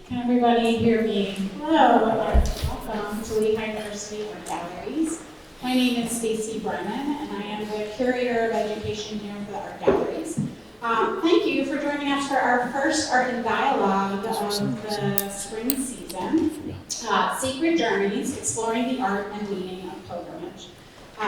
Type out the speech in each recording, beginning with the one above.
Can everybody hear me? Hello, welcome to Lehigh University Art Galleries. My name is Stacy Brennan, and I am the Curator of Education here for the Art Galleries. Thank you for joining us for our first Art and Dialogue of the spring season, Sacred Journeys, Exploring the Art and Meaning of Pilgrimage.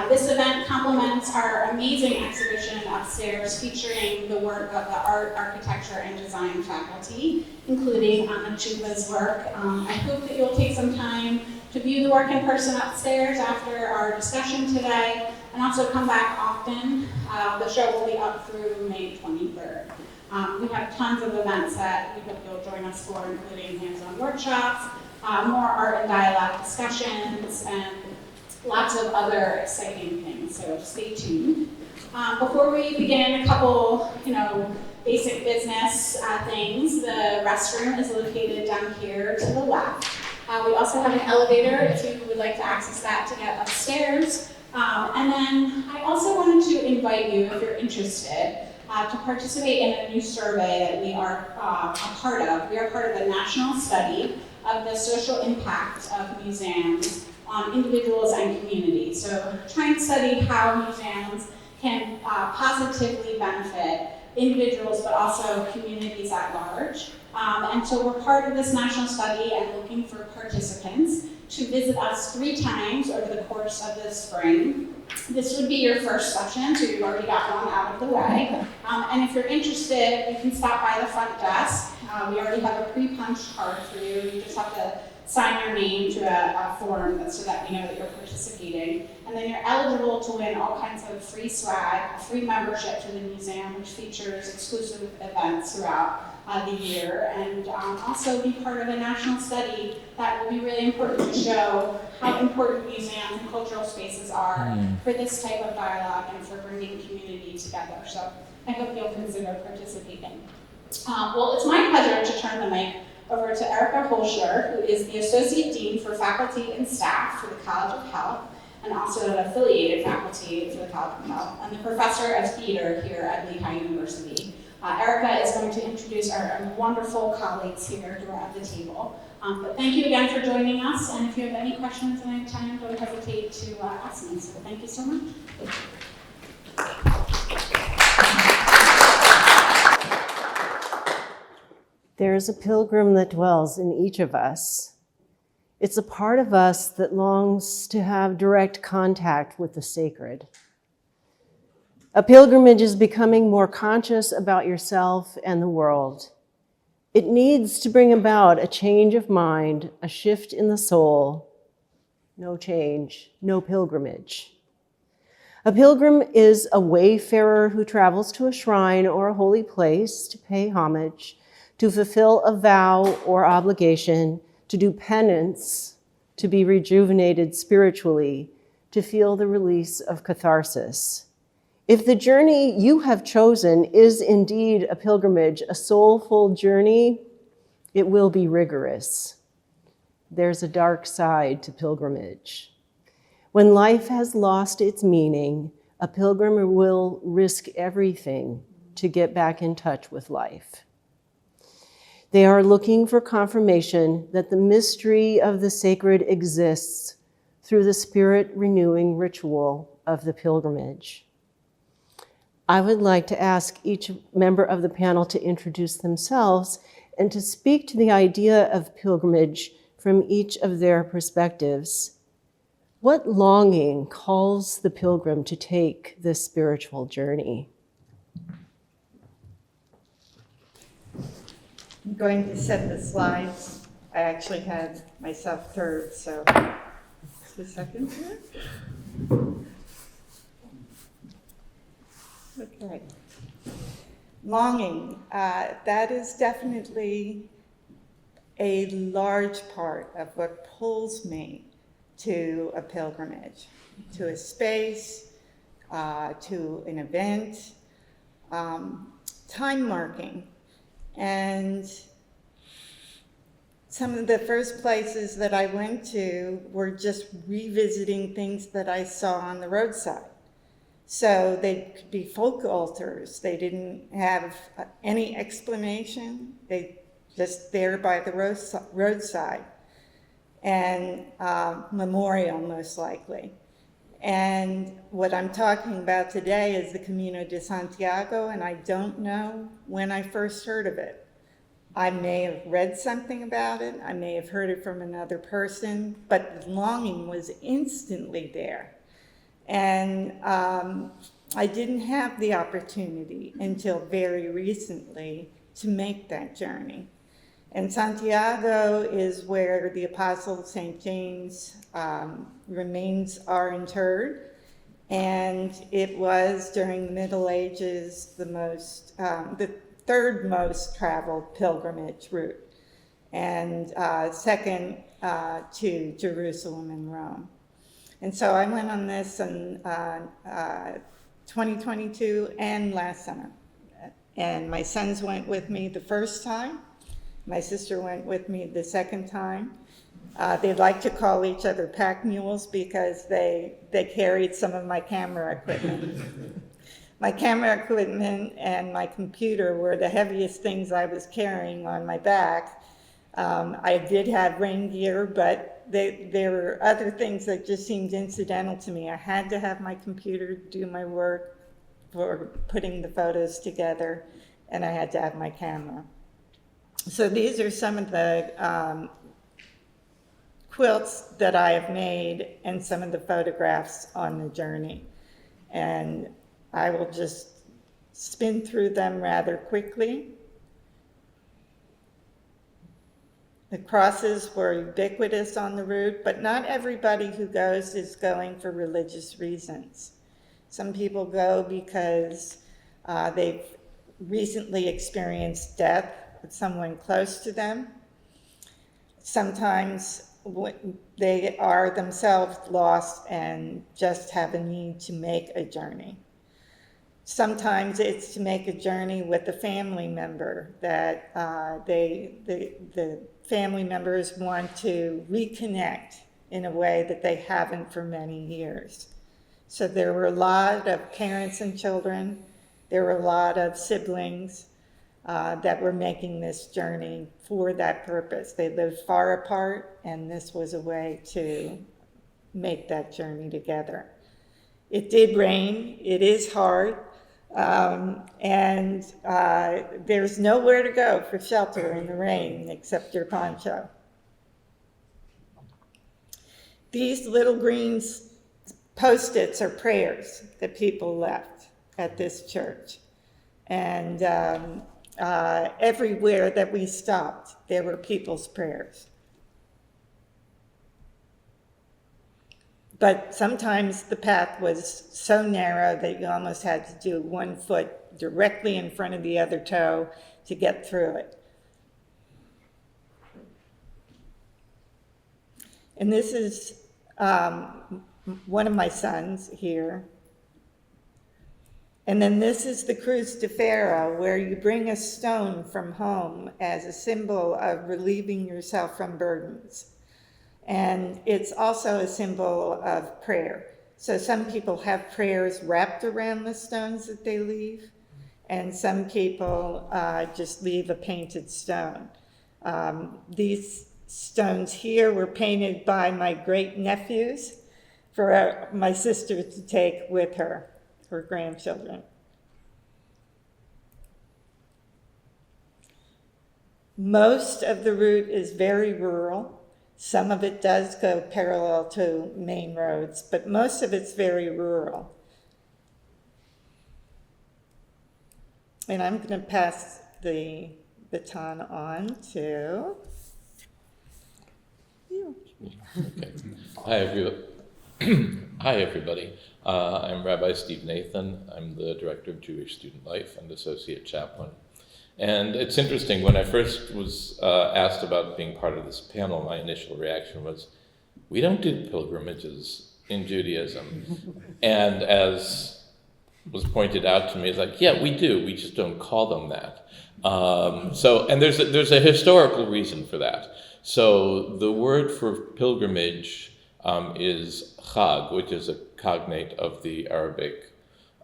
This event complements our amazing exhibition upstairs featuring the work of the art, architecture, and design faculty, including Anna Chuba's work. I hope that you'll take some time to view the work in person upstairs after our discussion today, and also come back often. The show will be up through May 23rd. We have tons of events that we hope you'll join us for, including hands-on workshops, more art and dialogue discussions, and lots of other exciting things, so stay tuned. Before we begin, a couple, basic business things. The restroom is located down here to the left. We also have an elevator if you would like to access that to get upstairs. And then I also wanted to invite you, if you're interested, to participate in a new survey that we are a part of. We are part of a national study of the social impact of museums on individuals and communities. So trying to study how museums can positively benefit individuals, but also communities at large. And so we're part of this national study and looking for participants to visit us 3 times over the course of the spring. This would be your first session, so you've already got one out of the way. And if you're interested, you can stop by the front desk. We already have a pre-punched card for you. You just have to sign your name to a form so that we know that you're participating. And then you're eligible to win all kinds of free swag, a free membership to the museum, which features exclusive events throughout the year, and also be part of a national study that will be really important to show how important museums and cultural spaces are for this type of dialogue and for bringing community together. So I hope you'll consider participating. Well, it's my pleasure to turn the mic over to Erica Holscher, who is the Associate Dean for Faculty and Staff for the College of Health, and also an affiliated faculty for the College of Health, and the Professor of Theater here at Lehigh University. Erica is going to introduce our wonderful colleagues here who are at the table. But thank you again for joining us, and if you have any questions at any time, don't hesitate to ask me. So thank you so much. There is a pilgrim that dwells in each of us. It's a part of us that longs to have direct contact with the sacred. A pilgrimage is becoming more conscious about yourself and the world. It needs to bring about a change of mind, a shift in the soul. No change, no pilgrimage. A pilgrim is a wayfarer who travels to a shrine or a holy place to pay homage, to fulfill a vow or obligation, to do penance, to be rejuvenated spiritually, to feel the release of catharsis. If the journey you have chosen is indeed a pilgrimage, a soulful journey, it will be rigorous. There's a dark side to pilgrimage. When life has lost its meaning, a pilgrim will risk everything to get back in touch with life. They are looking for confirmation that the mystery of the sacred exists through the spirit-renewing ritual of the pilgrimage. I would like to ask each member of the panel to introduce themselves and to speak to the idea of pilgrimage from each of their perspectives. What longing calls the pilgrim to take this spiritual journey? I'm going to set the slides. I actually had myself third, so just a second here. Okay. Longing, that is definitely a large part of what pulls me to a pilgrimage, to a space, to an event, time marking. And some of the first places that I went to were just revisiting things that I saw on the roadside. So they could be folk altars. They didn't have any explanation. They just there by the roadside, and memorial most likely. And what I'm talking about today is the Camino de Santiago, and I don't know when I first heard of it. I may have read something about it, I may have heard it from another person, but the longing was instantly there. And I didn't have the opportunity until very recently to make that journey. And Santiago is where the Apostle St. James' remains are interred. And it was during the Middle Ages the third most traveled pilgrimage route, and second to Jerusalem and Rome. And so I went on this in 2022 and last summer. And my sons went with me the first time. My sister went with me the second time. They like to call each other pack mules because they carried some of my camera equipment. My camera equipment and my computer were the heaviest things I was carrying on my back. I did have rain gear, but there were other things that just seemed incidental to me. I had to have my computer do my work for putting the photos together, and I had to have my camera. So these are some of the quilts that I have made and some of the photographs on the journey. And I will just spin through them rather quickly. The crosses were ubiquitous on the route, but not everybody who goes is going for religious reasons. Some people go because they've recently experienced death with someone close to them. Sometimes they are themselves lost and just have a need to make a journey. Sometimes it's to make a journey with a family member that the family members want to reconnect in a way that they haven't for many years. So there were a lot of parents and children, there were a lot of siblings that were making this journey for that purpose. They lived far apart, and this was a way to make that journey together. It did rain, it is hard, and there's nowhere to go for shelter in the rain except your poncho. These little green Post-its are prayers that people left at this church. And everywhere that we stopped, there were people's prayers. But sometimes the path was so narrow that you almost had to do 1 foot directly in front of the other toe to get through it. And this is one of my sons here. And then this is the Cruz de Ferro, where you bring a stone from home as a symbol of relieving yourself from burdens. And it's also a symbol of prayer. So some people have prayers wrapped around the stones that they leave, and some people just leave a painted stone. These stones here were painted by my great nephews for my sister to take with her grandchildren. Most of the route is very rural. Some of it does go parallel to main roads, but most of it's very rural. And I'm going to pass the baton on to you. Okay. Hi, everybody. I'm Rabbi Steve Nathan. I'm the Director of Jewish Student Life and Associate Chaplain. And it's interesting, when I first was asked about being part of this panel, my initial reaction was, we don't do pilgrimages in Judaism. And as was pointed out to me, it's like, yeah, we do, we just don't call them that. And there's a historical reason for that. So the word for pilgrimage is chag, which is a cognate of the Arabic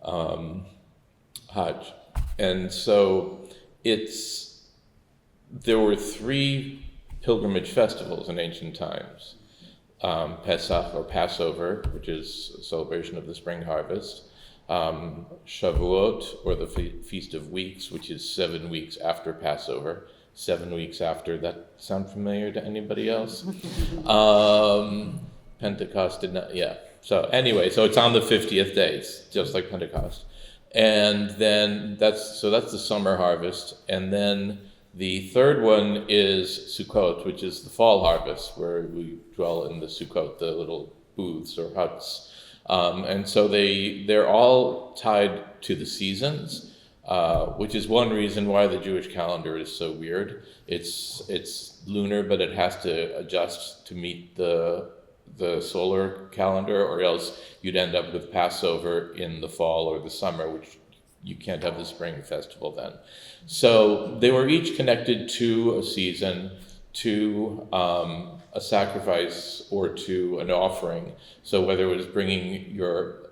Hajj. And so it's there were 3 pilgrimage festivals in ancient times. Pesach, or Passover, which is a celebration of the spring harvest. Shavuot, or the Feast of Weeks, which is 7 weeks after Passover. 7 weeks after. That sound familiar to anybody else? Pentecost did not, yeah. So anyway, so it's on the 50th day, just like Pentecost. And then that's the summer harvest. And then the third one is Sukkot, which is the fall harvest, where we dwell in the Sukkot, the little booths or huts. And so they're all tied to the seasons, which is one reason why the Jewish calendar is so weird. It's lunar, but it has to adjust to meet the solar calendar, or else you'd end up with Passover in the fall or the summer, which you can't have the spring festival then. So they were each connected to a season, to a sacrifice, or to an offering. So whether it was bringing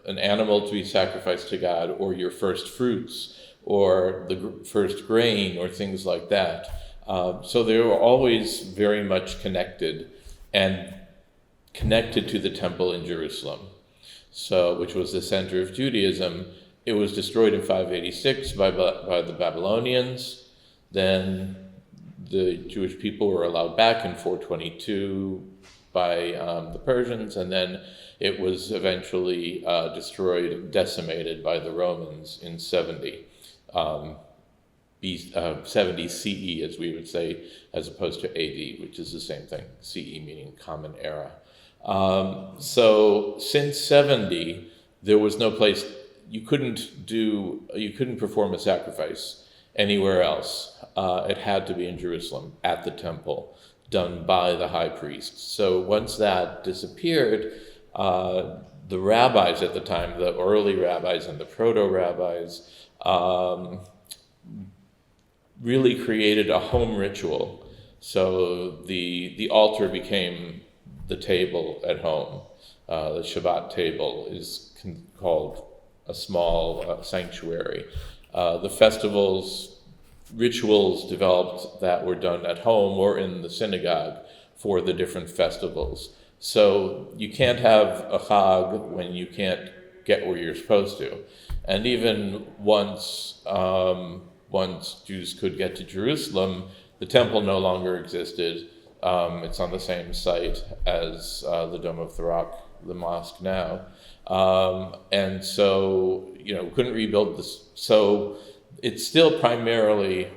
an animal to be sacrificed to God, or your first fruits, or the first grain, or things like that. So they were always very much connected, and connected to the temple in Jerusalem, which was the center of Judaism. It was destroyed in 586 by the Babylonians. Then the Jewish people were allowed back in 422 by the Persians, and then it was eventually destroyed and decimated by the Romans in 70. 70 CE, as we would say, as opposed to AD, which is the same thing, CE meaning common era. So since 70, there was no place, you couldn't perform a sacrifice anywhere else. It had to be in Jerusalem, at the temple, done by the high priest. So once that disappeared, the rabbis at the time, the early rabbis and the proto-rabbis, really created a home ritual. So the altar became the table at home. The Shabbat table is called a small sanctuary. The rituals developed that were done at home or in the synagogue for the different festivals. So you can't have a Chag when you can't get where you're supposed to. And even once Jews could get to Jerusalem, the temple no longer existed. It's on the same site as the Dome of the Rock, the mosque now. And so, couldn't rebuild this. So it's still primarily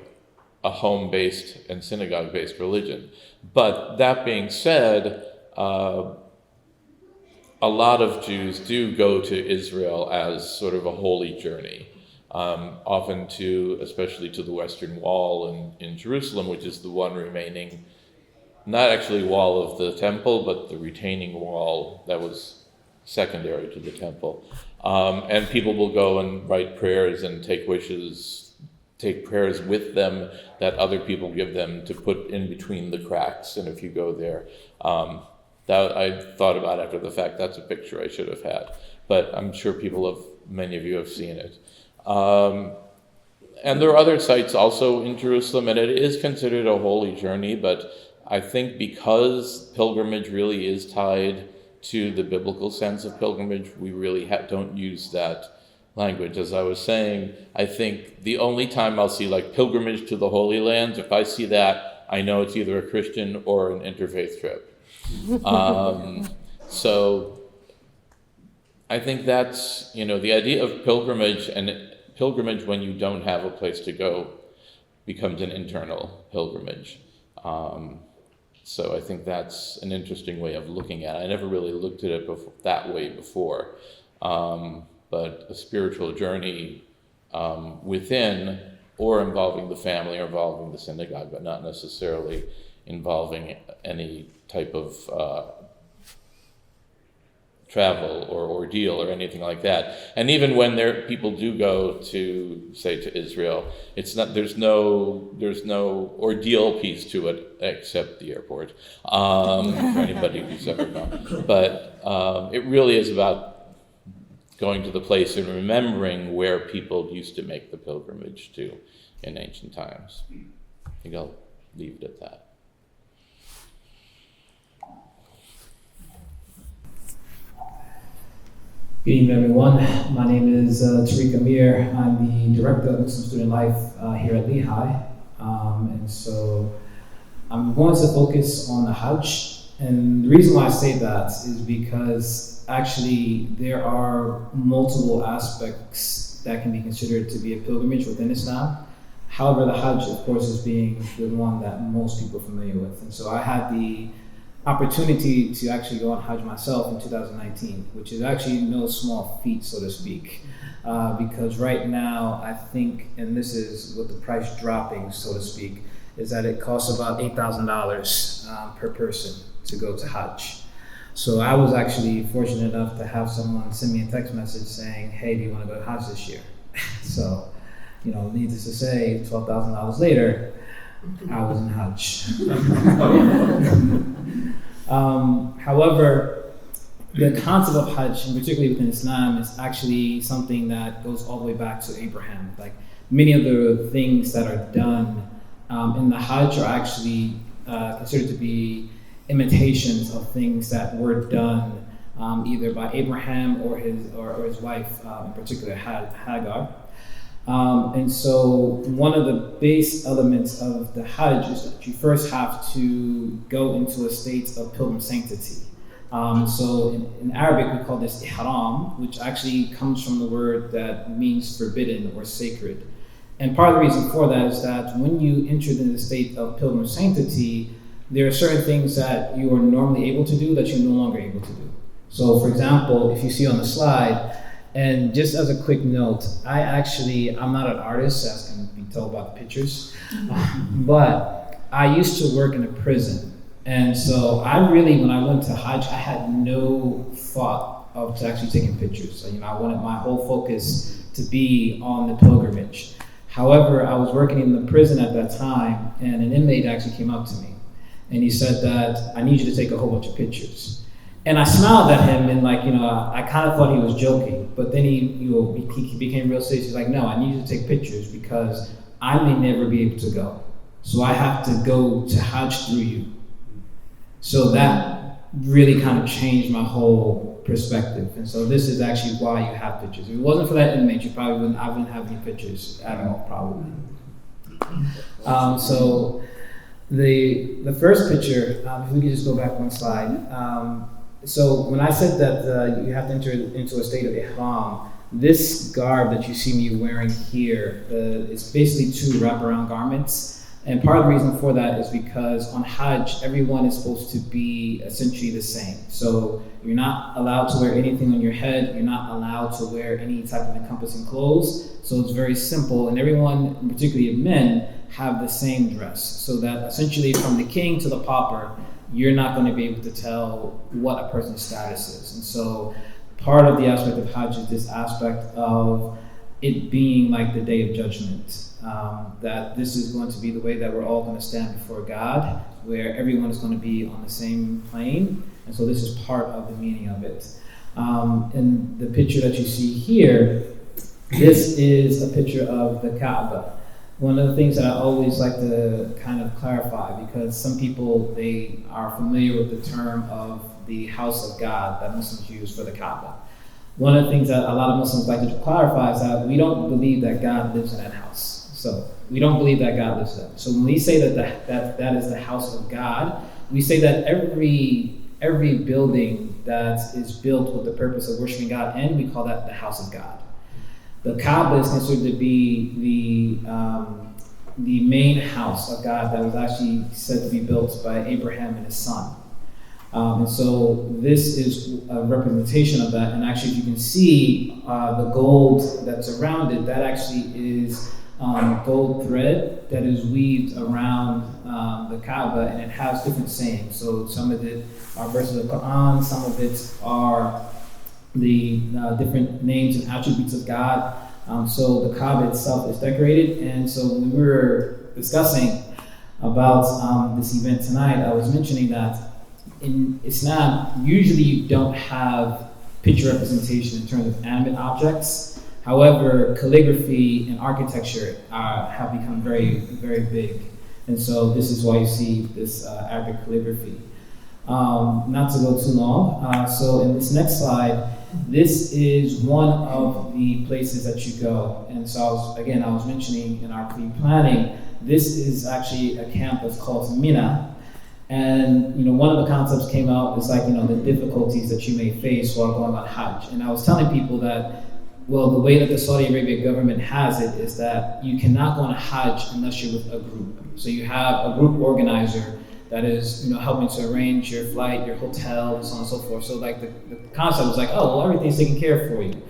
a home-based and synagogue-based religion. But that being said, a lot of Jews do go to Israel as sort of a holy journey, often especially to the Western Wall in Jerusalem, which is the one remaining, not actually wall of the temple, but the retaining wall that was secondary to the temple. And people will go and write prayers and take prayers with them that other people give them to put in between the cracks. And if you go there, that I thought about after the fact, that's a picture I should have had. But I'm sure many of you have seen it. And there are other sites also in Jerusalem, and it is considered a holy journey, but I think because pilgrimage really is tied to the biblical sense of pilgrimage, we really don't use that language. As I was saying, I think the only time I'll see pilgrimage to the Holy Land, if I see that, I know it's either a Christian or an interfaith trip. So I think that's, the idea of pilgrimage, and pilgrimage when you don't have a place to go becomes an internal pilgrimage. So I think that's an interesting way of looking at it. I never really looked at it that way before. But a spiritual journey within or involving the family or involving the synagogue, but not necessarily involving any type of travel or ordeal or anything like that. And even when people do go to Israel, there's no ordeal piece to it except the airport, for anybody who's ever gone. But it really is about going to the place and remembering where people used to make the pilgrimage to in ancient times. I think I'll leave it at that. Good evening, everyone. My name is Tariq Amir. I'm the Director of Muslim Student Life here at Lehigh. And so I'm going to focus on the Hajj. And the reason why I say that is because actually there are multiple aspects that can be considered to be a pilgrimage within Islam. However, the Hajj, of course, is being the one that most people are familiar with. And so I had the opportunity to actually go on Hajj myself in 2019, which is actually no small feat, so to speak, because right now I think, and this is with the price dropping, so to speak, is that it costs about $8,000 per person to go to Hajj. So I was actually fortunate enough to have someone send me a text message saying, hey, do you want to go to Hajj this year? So, needless to say, $12,000 later, I was in Hajj. However, the concept of Hajj, and particularly within Islam, is actually something that goes all the way back to Abraham. Like many of the things that are done in the Hajj are actually considered to be imitations of things that were done either by Abraham or his wife, in particular Hagar. And so one of the base elements of the Hajj is that you first have to go into a state of pilgrim sanctity. So in Arabic, we call this ihram, which actually comes from the word that means forbidden or sacred. And part of the reason for that is that when you enter into the state of pilgrim sanctity, there are certain things that you are normally able to do that you're no longer able to do. So for example, if you see on the slide, and just as a quick note, I'm not an artist, as can be told by the pictures, but I used to work in a prison. And so when I went to Hajj, I had no thought of actually taking pictures. So, I wanted my whole focus to be on the pilgrimage. However, I was working in the prison at that time, and an inmate actually came up to me. And he said that, I need you to take a whole bunch of pictures. And I smiled at him and I kind of thought he was joking, but then he became real serious. He's like, no, I need you to take pictures because I may never be able to go. So I have to go to Hajj through you. So that really kind of changed my whole perspective. And so this is actually why you have pictures. If it wasn't for that inmate, I wouldn't have any pictures at all, probably. So the first picture, if we could just go back one slide. So when I said that you have to enter into a state of ihram, this garb that you see me wearing here is basically two wraparound garments. And part of the reason for that is because on Hajj, everyone is supposed to be essentially the same. So you're not allowed to wear anything on your head. You're not allowed to wear any type of encompassing clothes. So it's very simple. And everyone, particularly men, have the same dress. So that essentially from the king to the pauper, you're not going to be able to tell what a person's status is. And so part of the aspect of Hajj is this aspect of it being like the Day of Judgment, that this is going to be the way that we're all going to stand before God, where everyone is going to be on the same plane. And so this is part of the meaning of it. And the picture that you see here, this is a picture of the Kaaba. One of the things that I always like to kind of clarify, because some people, they are familiar with the term of the house of God that Muslims use for the Kaaba. One of the things that a lot of Muslims like to clarify is that we don't believe that God lives in that house. So we don't believe that God lives there. So when we say that is the house of God, we say that every building that is built with the purpose of worshiping God, and we call that the house of God. The Kaaba is considered to be the main house of God that was actually said to be built by Abraham and his son. And so this is a representation of that. And actually, if you can see the gold that's around it, that actually is gold thread that is weaved around the Kaaba, and it has different sayings. So some of it are verses of the Quran, some of it are the different names and attributes of God. So the Kaaba itself is decorated. And so when we were discussing about this event tonight, I was mentioning that in Islam, usually you don't have picture representation in terms of animate objects. However, calligraphy and architecture have become very, very big. And so this is why you see this Arabic calligraphy. Not to go too long, so in this next slide, this is one of the places that you go. And so I was mentioning in our pre-planning, this is actually a camp that's called Mina. And one of the concepts came out is like, the difficulties that you may face while going on Hajj. And I was telling people that, well, the way that the Saudi Arabia government has it is that you cannot go on a Hajj unless you're with a group. So you have a group organizer that is, helping to arrange your flight, your hotel, and so on and so forth. So like the concept was like, oh, well, everything's taken care of for you.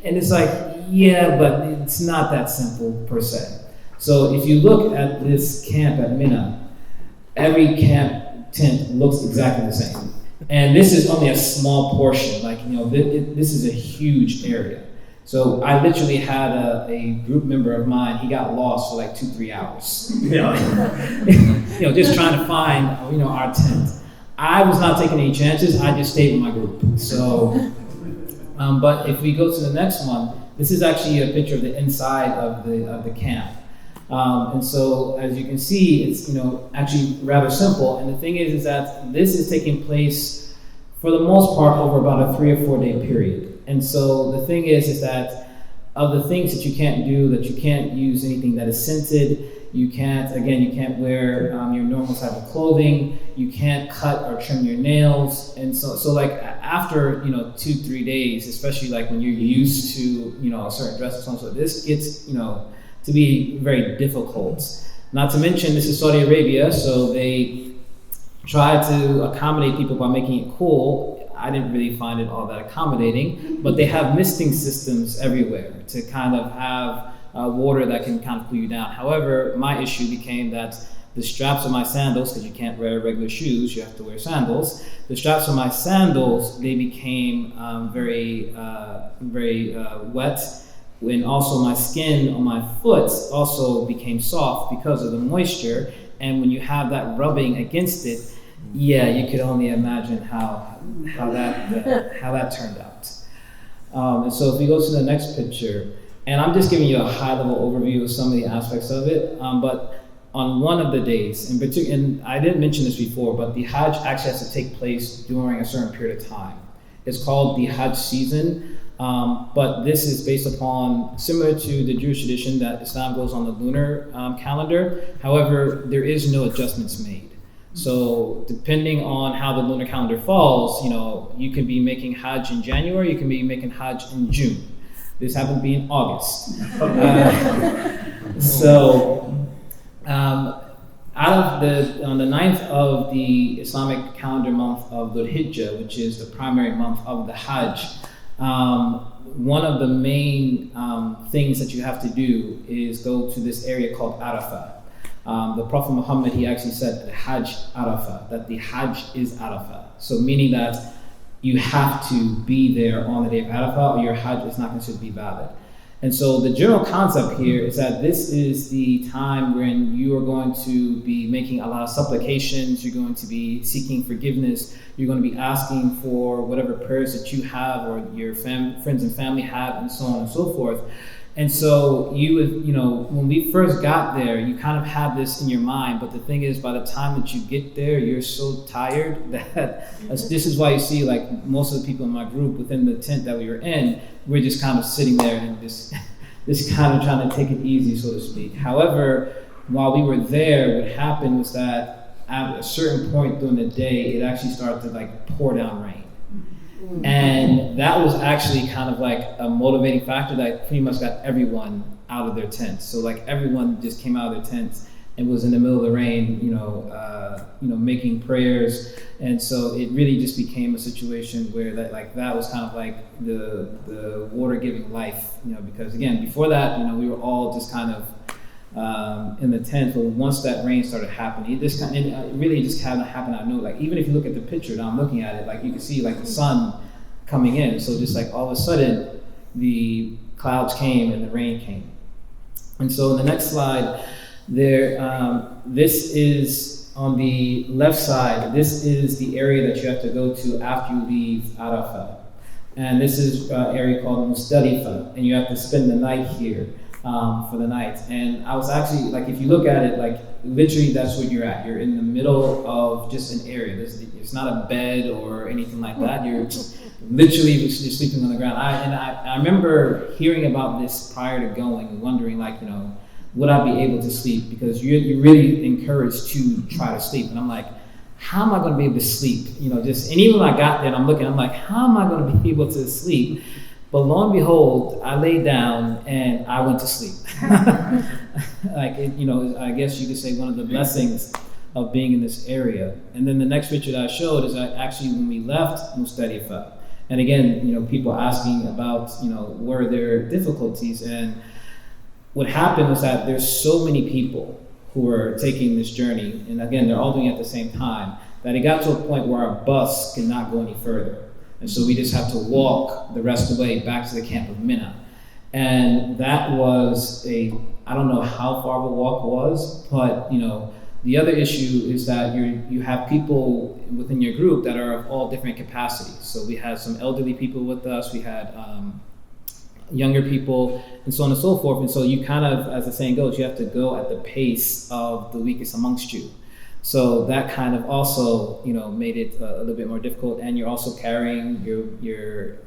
And it's like, yeah, but it's not that simple per se. So if you look at this camp at Mina, every camp tent looks exactly the same. And this is only a small portion, this is a huge area. So I literally had a group member of mine, he got lost for like 2-3 hours. Just trying to find, our tent. I was not taking any chances, I just stayed with my group. So, but if we go to the next one, this is actually a picture of the inside of the camp. And so as you can see, it's, actually rather simple. And the thing is that this is taking place for the most part over about a 3 or 4 day period. And so the thing is that of the things that you can't do, that you can't use anything that is scented, you can't wear your normal type of clothing, you can't cut or trim your nails. And so like after, 2-3 days, especially like when you're used to, a certain dress or something, so this gets, to be very difficult. Not to mention this is Saudi Arabia, so they try to accommodate people by making it cool. I didn't really find it all that accommodating, but they have misting systems everywhere to kind of have water that can kind of cool you down. However, my issue became that the straps of my sandals, because you can't wear regular shoes, you have to wear sandals. The straps of my sandals, they became very wet. And also my skin on my foot also became soft because of the moisture. And when you have that rubbing against it, yeah, you could only imagine how that turned out. And so if we go to the next picture, and I'm just giving you a high-level overview of some of the aspects of it, but on one of the days, in particular, and I didn't mention this before, but the Hajj actually has to take place during a certain period of time. It's called the Hajj season, but this is based upon, similar to the Jewish tradition that Islam goes on the lunar calendar. However, there is no adjustments made. So depending on how the lunar calendar falls, you can be making Hajj in January, you can be making Hajj in June. This happened to be in August. On the 9th of the Islamic calendar month of Dhul Hijjah, which is the primary month of the Hajj, one of the main things that you have to do is go to this area called Arafah. The Prophet Muhammad, he actually said Hajj Arafah, that the Hajj is Arafah. So meaning that you have to be there on the day of Arafah or your Hajj is not considered to be valid. And so the general concept here is that this is the time when you are going to be making a lot of supplications, you're going to be seeking forgiveness, you're going to be asking for whatever prayers that you have or your friends and family have, and so on and so forth. And so when we first got there, you kind of had this in your mind, but the thing is, by the time that you get there, you're so tired that this is why you see like most of the people in my group within the tent that we were in, we're just kind of sitting there and just kind of trying to take it easy, so to speak. However, while we were there, what happened was that at a certain point during the day, it actually started to like pour down rain. And that was actually kind of like a motivating factor that pretty much got everyone out of their tents. So like everyone just came out of their tents and was in the middle of the rain, making prayers. And so it really just became a situation where that was kind of like the water giving life, because again, before that, we were all just kind of in the tent. But once that rain started happening, it really just kind of happened out of nowhere. Like even if you look at the picture that I'm looking at it, like you can see like the sun coming in. So just like all of a sudden the clouds came and the rain came. And so in the next slide there, this is on the left side, this is the area that you have to go to after you leave Arafah. And this is an area called Muzdalifah, and you have to spend the night here for the night. And I was actually, like, if you look at it, like, literally that's where you're at. You're in the middle of just an area. It's not a bed or anything like that. You're literally you're sleeping on the ground. I remember hearing about this prior to going and wondering, like, you know, would I be able to sleep? Because you're really encouraged to try to sleep. And I'm like, how am I going to be able to sleep? You know, just, and even when I got there and I'm looking, I'm like, how am I going to be able to sleep? But lo and behold, I laid down and I went to sleep. Like, you know, I guess you could say one of the blessings of being in this area. And then the next picture that I showed is that actually when we left Muzdalifa, and again, you know, people asking about, you know, were there difficulties? And what happened was that there's so many people who are taking this journey, and again, they're all doing it at the same time, that it got to a point where our bus could not go any further. And so we just had to walk the rest of the way back to the camp of Mina. And that was I don't know how far the walk was, but, you know, the other issue is that you have people within your group that are of all different capacities. So we had some elderly people with us, we had younger people, and so on and so forth. And so you kind of, as the saying goes, you have to go at the pace of the weakest amongst you. So that kind of also, you know, made it a little bit more difficult. And you're also carrying your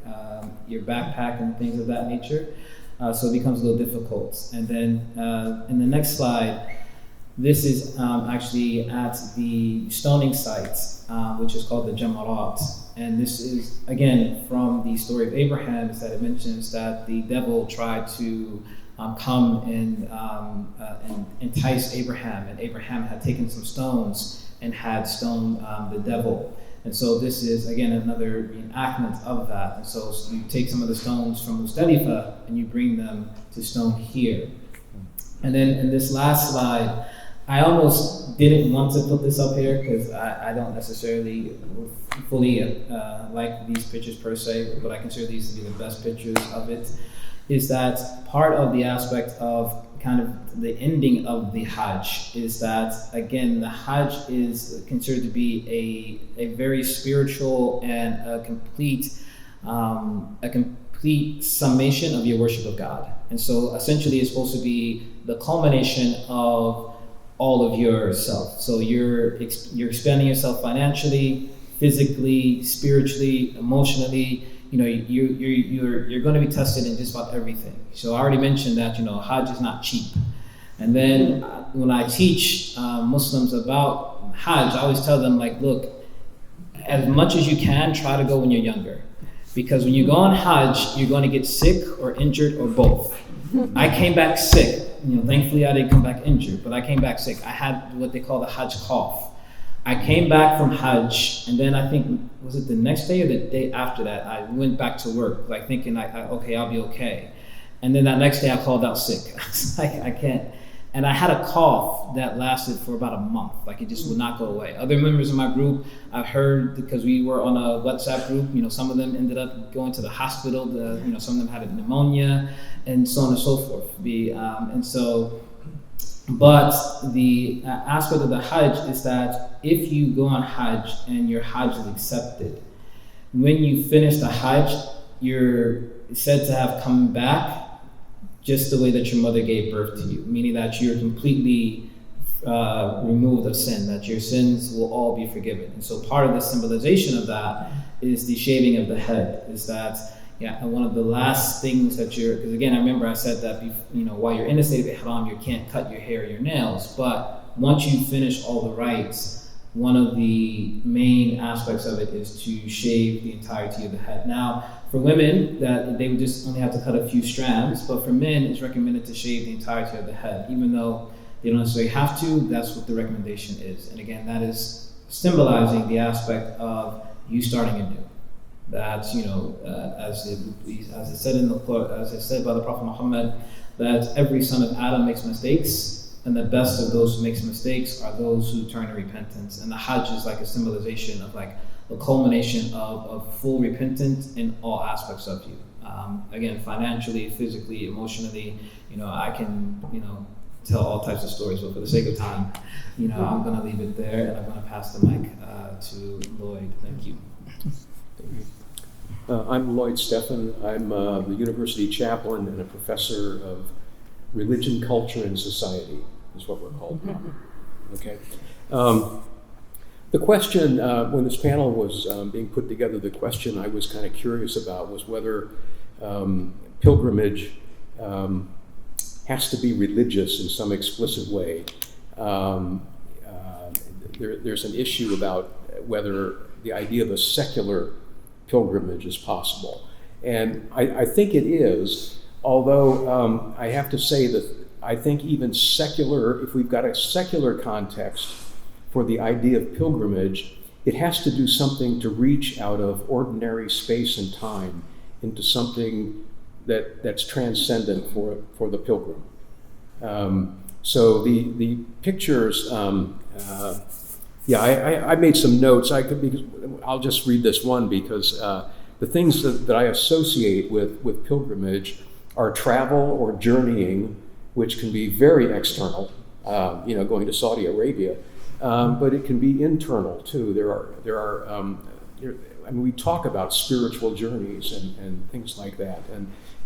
backpack and things of that nature. So it becomes a little difficult. And then in the next slide, this is actually at the stoning site, which is called the Jamarat. And this is, again, from the story of Abraham, is that it mentions that the devil tried to come and entice Abraham. And Abraham had taken some stones and had stoned the devil. And so this is, again, another reenactment of that. And so you take some of the stones from Muzdalifa and you bring them to stone here. And then in this last slide, I almost didn't want to put this up here because I don't necessarily fully like these pictures per se, but I consider these to be the best pictures of it, is that part of the aspect of kind of the ending of the Hajj is that, again, the Hajj is considered to be a very spiritual and a complete summation of your worship of God. And so essentially it's supposed to be the culmination of all of yourself. So you're expanding yourself financially, physically, spiritually, emotionally. You know, you're going to be tested in just about everything. So I already mentioned that, you know, Hajj is not cheap. And then when I teach Muslims about Hajj, I always tell them, like, look, as much as you can, try to go when you're younger. Because when you go on Hajj, you're going to get sick or injured or both. I came back sick. You know, thankfully I didn't come back injured, but I came back sick. I had what they call the Hajj cough. I came back from Hajj, and then I think, was it the next day or the day after that, I went back to work, like thinking, okay, I'll be okay. And then that next day I called out sick. I was like, I can't. And I had a cough that lasted for about a month. Like, it just would not go away. Other members of my group, I've heard, because we were on a WhatsApp group, you know, some of them ended up going to the hospital. You know, some of them had pneumonia, and so on and so forth. But the aspect of the Hajj is that if you go on Hajj and your Hajj is accepted, when you finish the Hajj, you're said to have come back just the way that your mother gave birth to you, meaning that you're completely removed of sin, that your sins will all be forgiven. And so part of the symbolization of that is the shaving of the head, is that, yeah, one of the last things that because again, I remember I said that, you know, while you're in a state of ihram, you can't cut your hair or your nails, but once you finish all the rites, one of the main aspects of it is to shave the entirety of the head. Now, for women, that they would just only have to cut a few strands, but for men, it's recommended to shave the entirety of the head. Even though they don't necessarily have to, that's what the recommendation is. And again, that is symbolizing the aspect of you starting anew. That's, you know, as it said in the Quran, as it said by the Prophet Muhammad, that every son of Adam makes mistakes, and the best of those who makes mistakes are those who turn to repentance. And the Hajj is like a symbolization of like the culmination of full repentance in all aspects of you. Again, financially, physically, emotionally, you know, I can, you know, tell all types of stories, but for the sake of time, you know, I'm going to leave it there, and I'm going to pass the mic to Lloyd. Thank you. I'm Lloyd Steffen. I'm the university chaplain and a professor of religion, culture, and society, is what we're called. Okay. The question, when this panel was being put together, the question I was kind of curious about was whether pilgrimage has to be religious in some explicit way. There's an issue about whether the idea of a secular pilgrimage is possible. And I think it is, although I have to say that I think even secular, if we've got a secular context for the idea of pilgrimage, it has to do something to reach out of ordinary space and time into something that's transcendent for the pilgrim. So the pictures, I made some notes. I'll just read this one because the things that I associate with pilgrimage are travel or journeying, which can be very external, going to Saudi Arabia, but it can be internal too. We talk about spiritual journeys and things like that,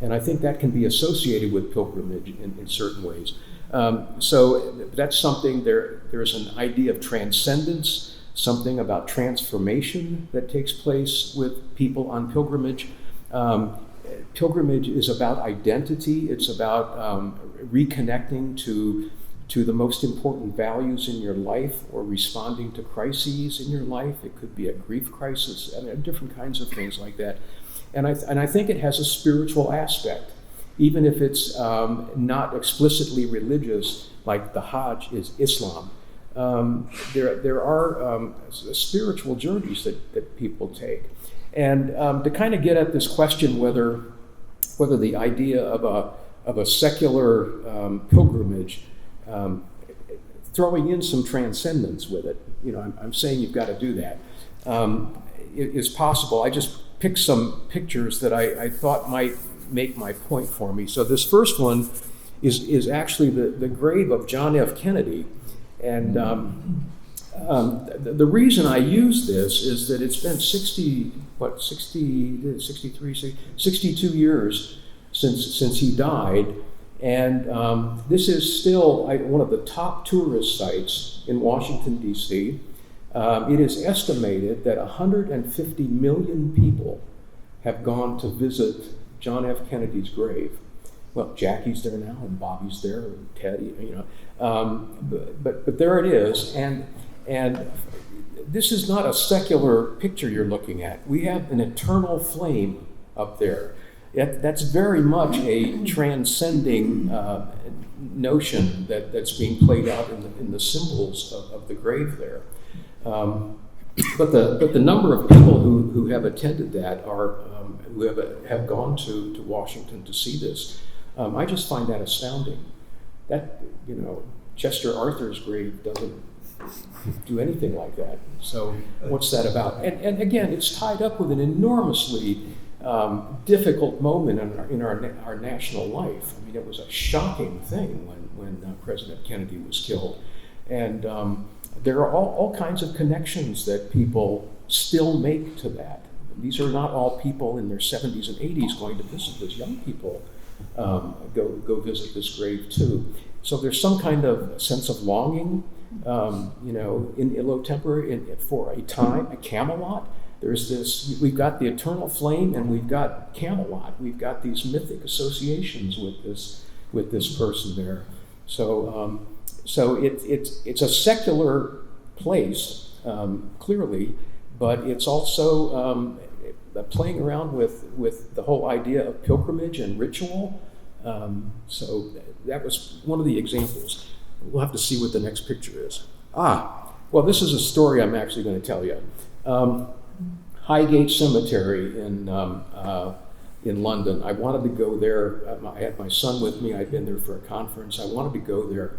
and I think that can be associated with pilgrimage in certain ways. So that's something, there's an idea of transcendence, something about transformation that takes place with people on pilgrimage. Pilgrimage is about identity. It's about reconnecting to the most important values in your life, or responding to crises in your life. It could be a grief crisis, and different kinds of things like that. And I think it has a spiritual aspect, even if it's not explicitly religious, like the Hajj is Islam. There are spiritual journeys that people take. And to kind of get at this question whether the idea of a secular pilgrimage, throwing in some transcendence with it, I'm saying you've got to do that, is possible. I just picked some pictures that I thought might make my point for me. So this first one is actually the grave of John F. Kennedy. And the reason I use this is that it's been 62 years since he died. And this is still one of the top tourist sites in Washington, D.C. It is estimated that 150 million people have gone to visit John F. Kennedy's grave. Well, Jackie's there now, and Bobby's there, and Ted, but there it is, and this is not a secular picture you're looking at. We have an eternal flame up there. That's very much a transcending notion that's being played out in the symbols of the grave there. But the number of people who have attended that who have gone to Washington to see this, I just find that astounding. That Chester Arthur's grave doesn't do anything like that. So what's that about? And again, it's tied up with an enormously difficult moment in our national life. I mean, it was a shocking thing when President Kennedy was killed, and there are all kinds of connections that people still make to that. These are not all people in their 70s and 80s going to visit this. Young people go visit this grave too. So there's some kind of sense of longing, in illo tempore, for a time, a Camelot. There's this, we've got the eternal flame, and we've got Camelot. We've got these mythic associations with this person there. So it's a secular place, clearly, but it's also playing around with the whole idea of pilgrimage and ritual. So that was one of the examples. We'll have to see what the next picture is. Well, this is a story I'm actually going to tell you. Highgate Cemetery in London. I wanted to go there. I had my son with me. I'd been there for a conference. I wanted to go there.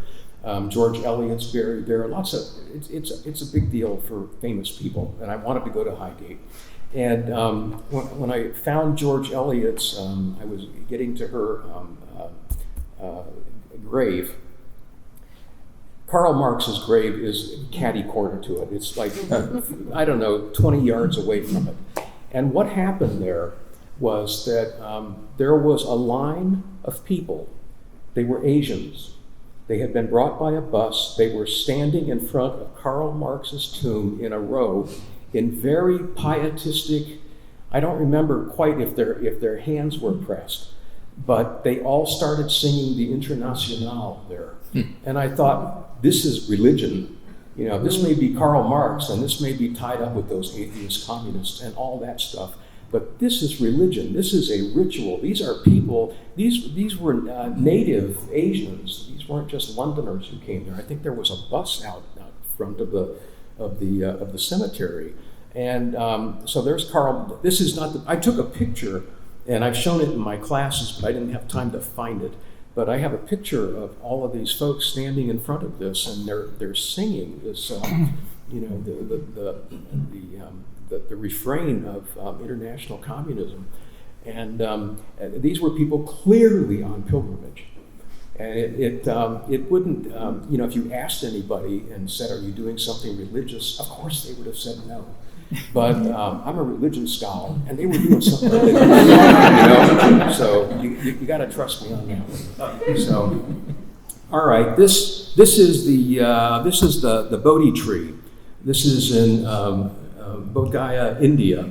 George Eliot's buried there. It's a big deal for famous people, and I wanted to go to Highgate. And when I found George Eliot's, I was getting to her grave. Karl Marx's grave is catty-corner to it. It's like, 20 yards away from it. And what happened there was that there was a line of people. They were Asians. They had been brought by a bus. They were standing in front of Karl Marx's tomb in a row in very pietistic, I don't remember quite if their hands were pressed, but they all started singing the Internationale there. And I thought, this is religion. You know, this may be Karl Marx, and this may be tied up with those atheist communists and all that stuff. But this is religion. This is a ritual. These are people. These were native Asians. These weren't just Londoners who came there. I think there was a bus out front of the cemetery. And so there's Karl. This is not. I took a picture, and I've shown it in my classes, but I didn't have time to find it. But I have a picture of all of these folks standing in front of this, and they're singing this, you know, the refrain of international communism, and these were people clearly on pilgrimage, and it wouldn't, you know, if you asked anybody and said, "Are you doing something religious?" Of course they would have said no. But I'm a religion scholar, and they were doing something religious, you know. So you got to trust me on that. So, all right, this is the Bodhi tree. This is in Bodh Gaya, India,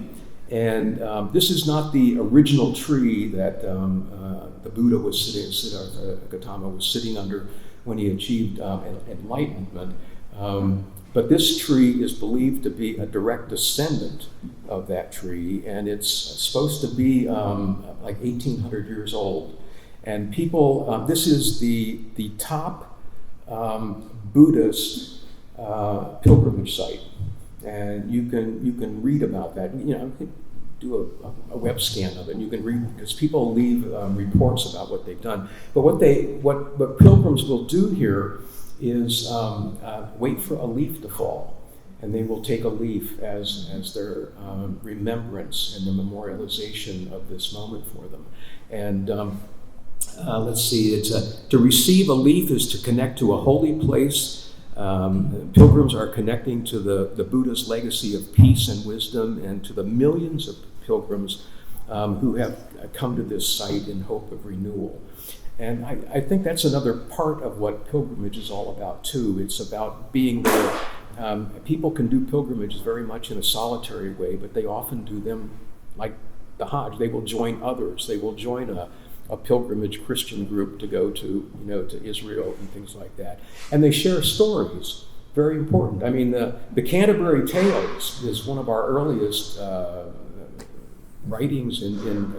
and this is not the original tree that the Buddha was sitting, Siddhartha Gautama was sitting under when he achieved enlightenment. But this tree is believed to be a direct descendant of that tree, and it's supposed to be like 1,800 years old. And people, this is the top Buddhist pilgrimage site, and you can read about that. You know, you can do a web scan of it. And you can read, because people leave reports about what they've done. But what pilgrims will do here is wait for a leaf to fall, and they will take a leaf as their remembrance and the memorialization of this moment for them. And let's see, to receive a leaf is to connect to a holy place. Pilgrims are connecting to the Buddha's legacy of peace and wisdom, and to the millions of pilgrims who have come to this site in hope of renewal. And I think that's another part of what pilgrimage is all about too. It's about being there. People can do pilgrimages very much in a solitary way, but they often do them like the Hajj. They will join others. They will join a pilgrimage Christian group to go to, you know, to Israel and things like that. And they share stories. Very important. I mean, the Canterbury Tales is one of our earliest writings in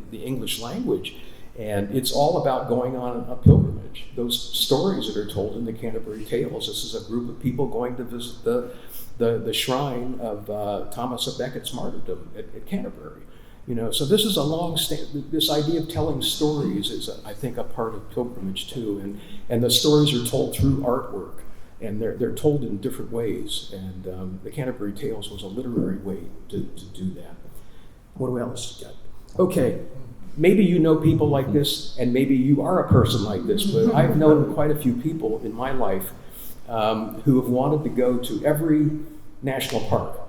the English language. And it's all about going on a pilgrimage. Those stories that are told in the Canterbury Tales, this is a group of people going to visit the shrine of Thomas of Becket's martyrdom at Canterbury. You know, so this is this idea of telling stories is, I think, a part of pilgrimage too. And the stories are told through artwork, and they're told in different ways. And the Canterbury Tales was a literary way to do that. What else? Okay. Maybe you know people like this, and maybe you are a person like this, but I've known quite a few people in my life who have wanted to go to every national park.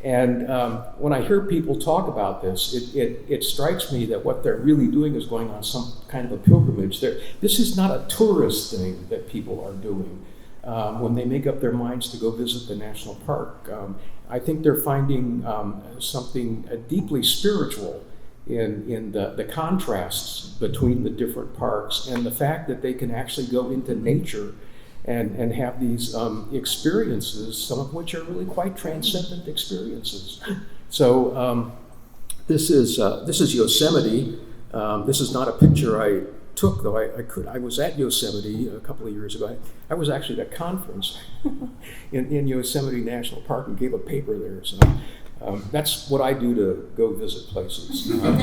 And when I hear people talk about this, it strikes me that what they're really doing is going on some kind of a pilgrimage. This is not a tourist thing that people are doing when they make up their minds to go visit the national park. I think they're finding something deeply spiritual in the contrasts between the different parks, and the fact that they can actually go into nature and have these experiences, some of which are really quite transcendent experiences. So this is Yosemite. This is not a picture I took, though I was at Yosemite a couple of years ago. I was actually at a conference in Yosemite National Park and gave a paper there. So that's what I do to go visit places. My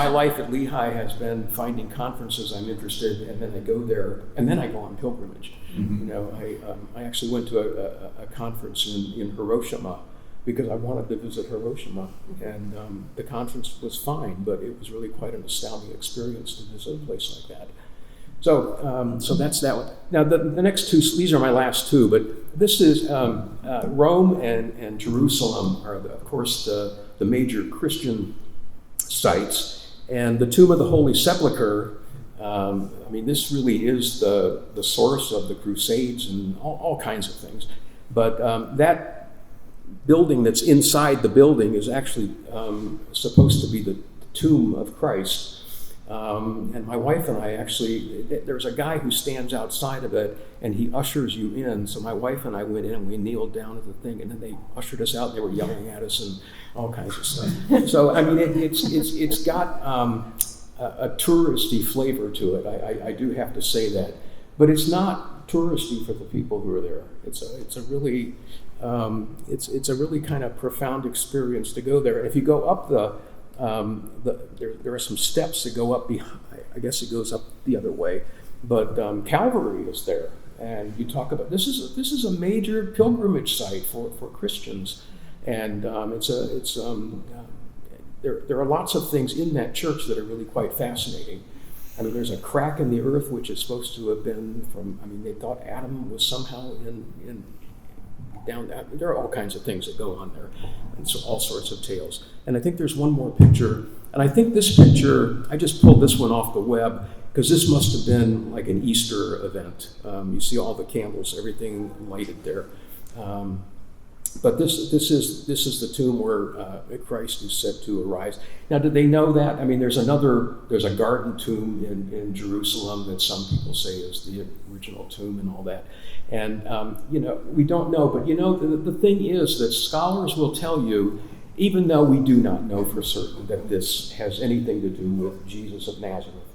life at Lehigh has been finding conferences I'm interested in, and then I go there, and then I go on pilgrimage. Mm-hmm. You know, I actually went to a conference in Hiroshima because I wanted to visit Hiroshima, and the conference was fine, but it was really quite an astounding experience to visit a place like that. So that's that one. Now the next two, these are my last two, but this is Rome and Jerusalem are, of course, the major Christian sites, and the Tomb of the Holy Sepulchre I mean, this really is the source of the Crusades and all kinds of things. But that building that's inside the building is actually supposed to be the tomb of Christ. And my wife and I actually, there's a guy who stands outside of it and he ushers you in. So my wife and I went in and we kneeled down at the thing, and then they ushered us out and they were yelling at us and all kinds of stuff. So, I mean, it's got a touristy flavor to it. I do have to say that. But it's not touristy for the people who are there. It's a really kind of profound experience to go there. And if you go up there are some steps that go up behind. I guess it goes up the other way, but Calvary is there, and you talk about this is a major pilgrimage site for Christians, and there are lots of things in that church that are really quite fascinating. I mean, there's a crack in the earth which is supposed to have been from. I mean, they thought Adam was somehow in down that. There are all kinds of things that go on there, and so all sorts of tales. And I think there's one more picture, and I think this picture, I just pulled this one off the web because this must have been like an Easter event. You see all the candles, everything lighted there. But this is the tomb where Christ is said to arise. Now, did they know that? I mean, there's a garden tomb in Jerusalem that some people say is the original tomb and all that. And we don't know, but the thing is that scholars will tell you, even though we do not know for certain that this has anything to do with Jesus of Nazareth,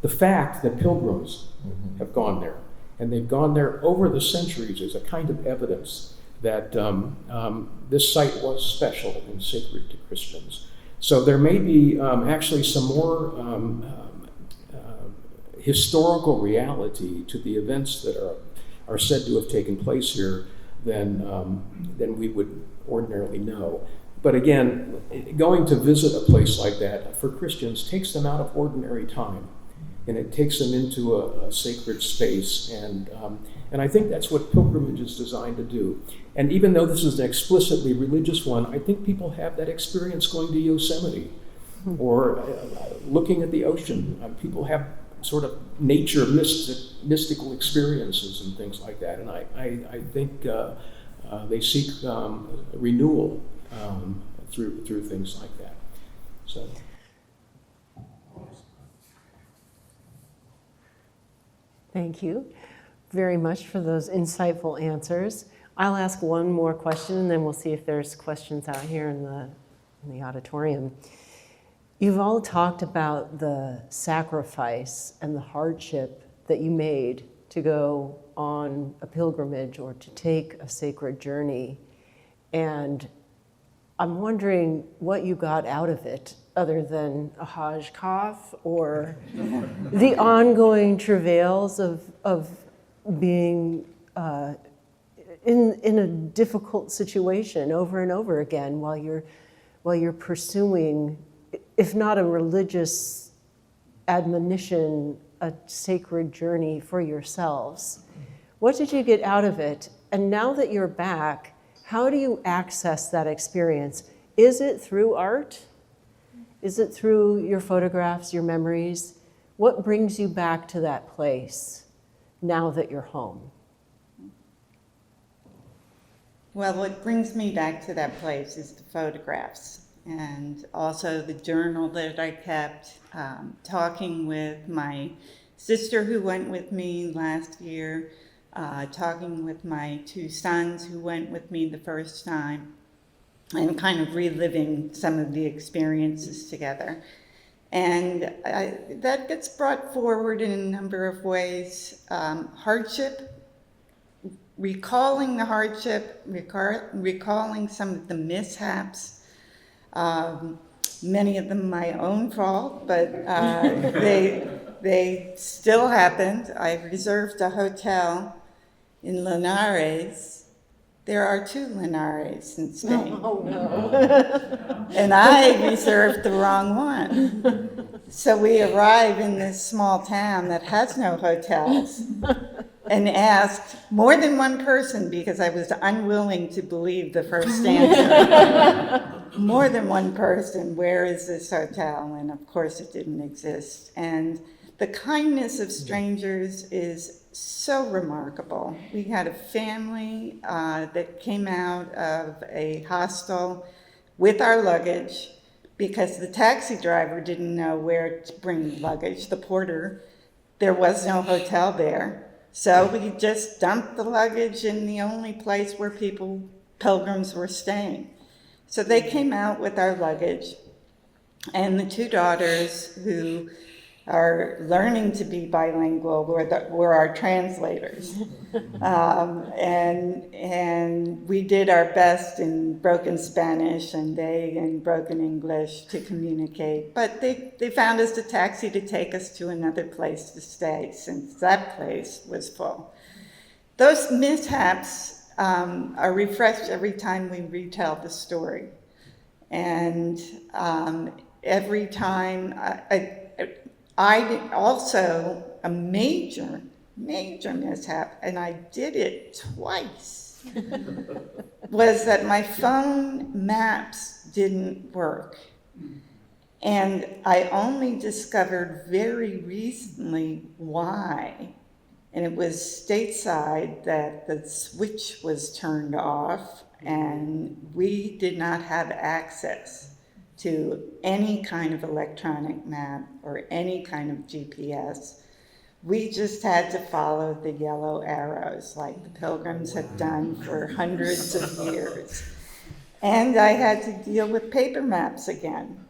the fact that pilgrims have gone there, and they've gone there over the centuries, is a kind of evidence that this site was special and sacred to Christians. So there may be actually some more historical reality to the events that are said to have taken place here than we would ordinarily know. But again, going to visit a place like that for Christians takes them out of ordinary time, and it takes them into a sacred space, and I think that's what pilgrimage is designed to do. And even though this is an explicitly religious one, I think people have that experience going to Yosemite or looking at the ocean. People have sort of nature mystical experiences and things like that, and I think they seek renewal through things like that. So. Thank you very much for those insightful answers. I'll ask one more question, and then we'll see if there's questions out here in the auditorium. You've all talked about the sacrifice and the hardship that you made to go on a pilgrimage or to take a sacred journey. And I'm wondering what you got out of it, other than a Hajj cough or the ongoing travails of being in a difficult situation over and over again while you're pursuing, if not a religious admonition, a sacred journey for yourselves. What did you get out of it? And now that you're back, how do you access that experience? Is it through art? Is it through your photographs, your memories? What brings you back to that place now that you're home? Well, what brings me back to that place is the photographs, and also the journal that I kept, talking with my sister who went with me last year, talking with my two sons who went with me the first time, and kind of reliving some of the experiences together. And that gets brought forward in a number of ways. Hardship, recalling the hardship, recalling some of the mishaps, many of them my own fault, but they still happened. I reserved a hotel in Linares. There are 2 Linares in Spain. Oh, no. And I reserved the wrong one. So we arrive in this small town that has no hotels and asked more than one person, because I was unwilling to believe the first answer. More than one person, where is this hotel? And of course it didn't exist. And The kindness of strangers is so remarkable. We had a family that came out of a hostel with our luggage because the taxi driver didn't know where to bring the luggage, the porter. There was no hotel there. So we just dumped the luggage in the only place where pilgrims were staying. So they came out with our luggage, and the two daughters who are learning to be bilingual were our translators. And we did our best in broken Spanish and they in broken English to communicate. But they found us a taxi to take us to another place to stay since that place was full. Those mishaps are refreshed every time we retell the story. And every time I also, a major mishap, and I did it twice, was that my phone maps didn't work. And I only discovered very recently why. And it was stateside that the switch was turned off and we did not have access to any kind of electronic map or any kind of GPS. We just had to follow the yellow arrows like the pilgrims have done for hundreds of years. And I had to deal with paper maps again.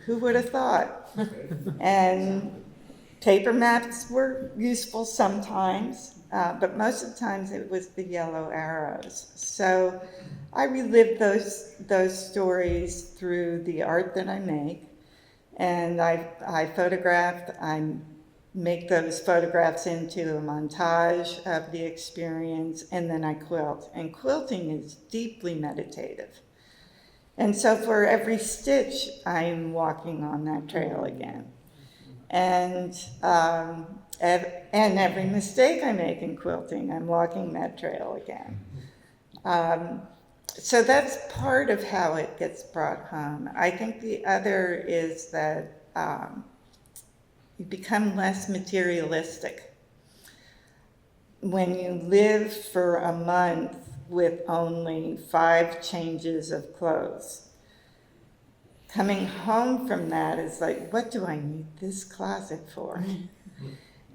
Who would have thought? And paper maps were useful sometimes, but most of the times it was the yellow arrows. So I relived those stories through the art that I make, and I photographed. I make those photographs into a montage of the experience, and then I quilt. And quilting is deeply meditative. And so for every stitch, I'm walking on that trail again. And every mistake I make in quilting, I'm walking that trail again. So that's part of how it gets brought home. I think the other is that you become less materialistic. When you live for a month with only 5 changes of clothes, coming home from that is like, what do I need this closet for?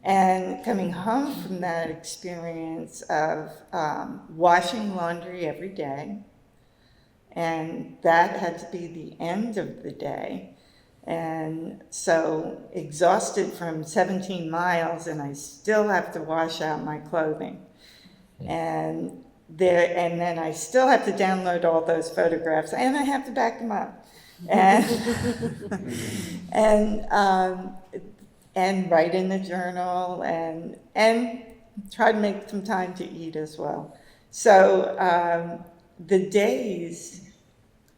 And coming home from that experience of washing laundry every day, and that had to be the end of the day. And so exhausted from 17 miles, and I still have to wash out my clothing. And then I still have to download all those photographs, and I have to back them up. And write in the journal and try to make some time to eat as well. So the days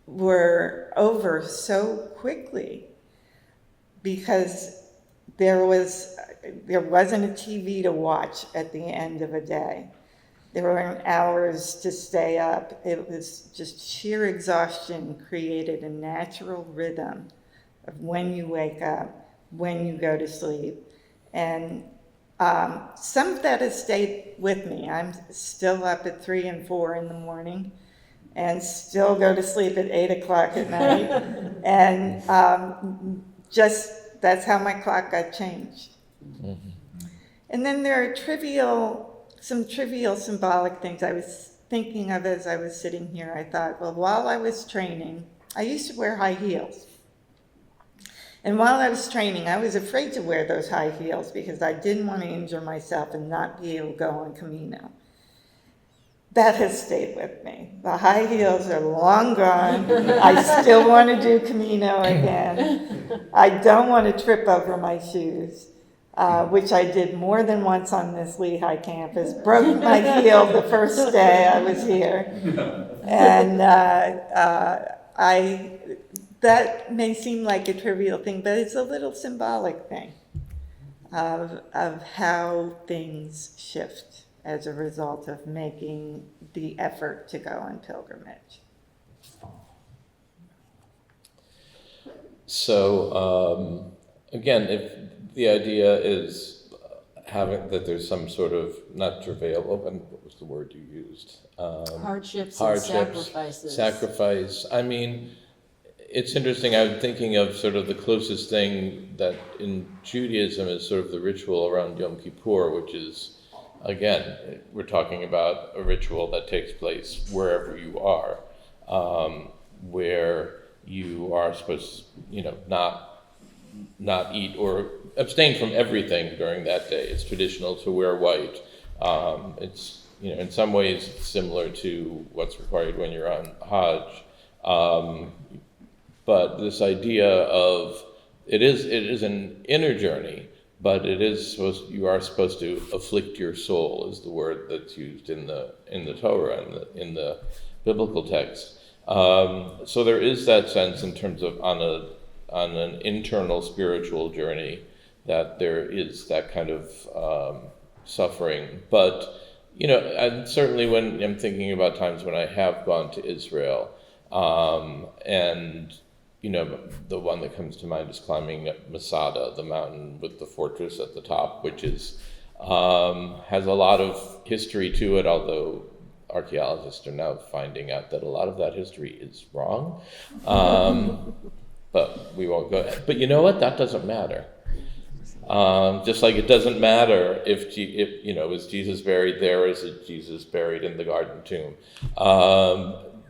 were over so quickly because there wasn't a TV to watch at the end of a day. There weren't hours to stay up. It was just sheer exhaustion created a natural rhythm of when you wake up, when you go to sleep. And some of that has stayed with me. I'm still up at 3 and 4 in the morning and still go to sleep at 8 o'clock at night. And just that's how my clock got changed. Mm-hmm. And then there are some trivial symbolic things I was thinking of as I was sitting here. I thought, well, while I was training, I used to wear high heels. And while I was training, I was afraid to wear those high heels because I didn't want to injure myself and not be able to go on Cousineau. That has stayed with me. The high heels are long gone. I still want to do Cousineau again. I don't want to trip over my shoes, which I did more than once on this Lehigh campus. Broke my heel the first day I was here. And that may seem like a trivial thing, but it's a little symbolic thing of how things shift as a result of making the effort to go on pilgrimage. So again, if the idea is having that there's some sort of not travail. What was the word you used? Hardships and sacrifices. Sacrifice. I mean, it's interesting. I'm thinking of sort of the closest thing that in Judaism is sort of the ritual around Yom Kippur, which is, again, we're talking about a ritual that takes place wherever you are, where you are supposed to, not eat or abstain from everything during that day. It's traditional to wear white. It's, in some ways it's similar to what's required when you're on Hajj. But this idea of it is an inner journey, but you are supposed to afflict your soul is the word that's used in the Torah and in the biblical text. So there is that sense in terms of on an internal spiritual journey that there is that kind of suffering. But and certainly when I'm thinking about times when I have gone to Israel, and the one that comes to mind is climbing Masada, the mountain with the fortress at the top, which is has a lot of history to it, although archaeologists are now finding out that a lot of that history is wrong. But we won't go. But you know what? That doesn't matter. Just like it doesn't matter if is Jesus buried there or is it Jesus buried in the garden tomb?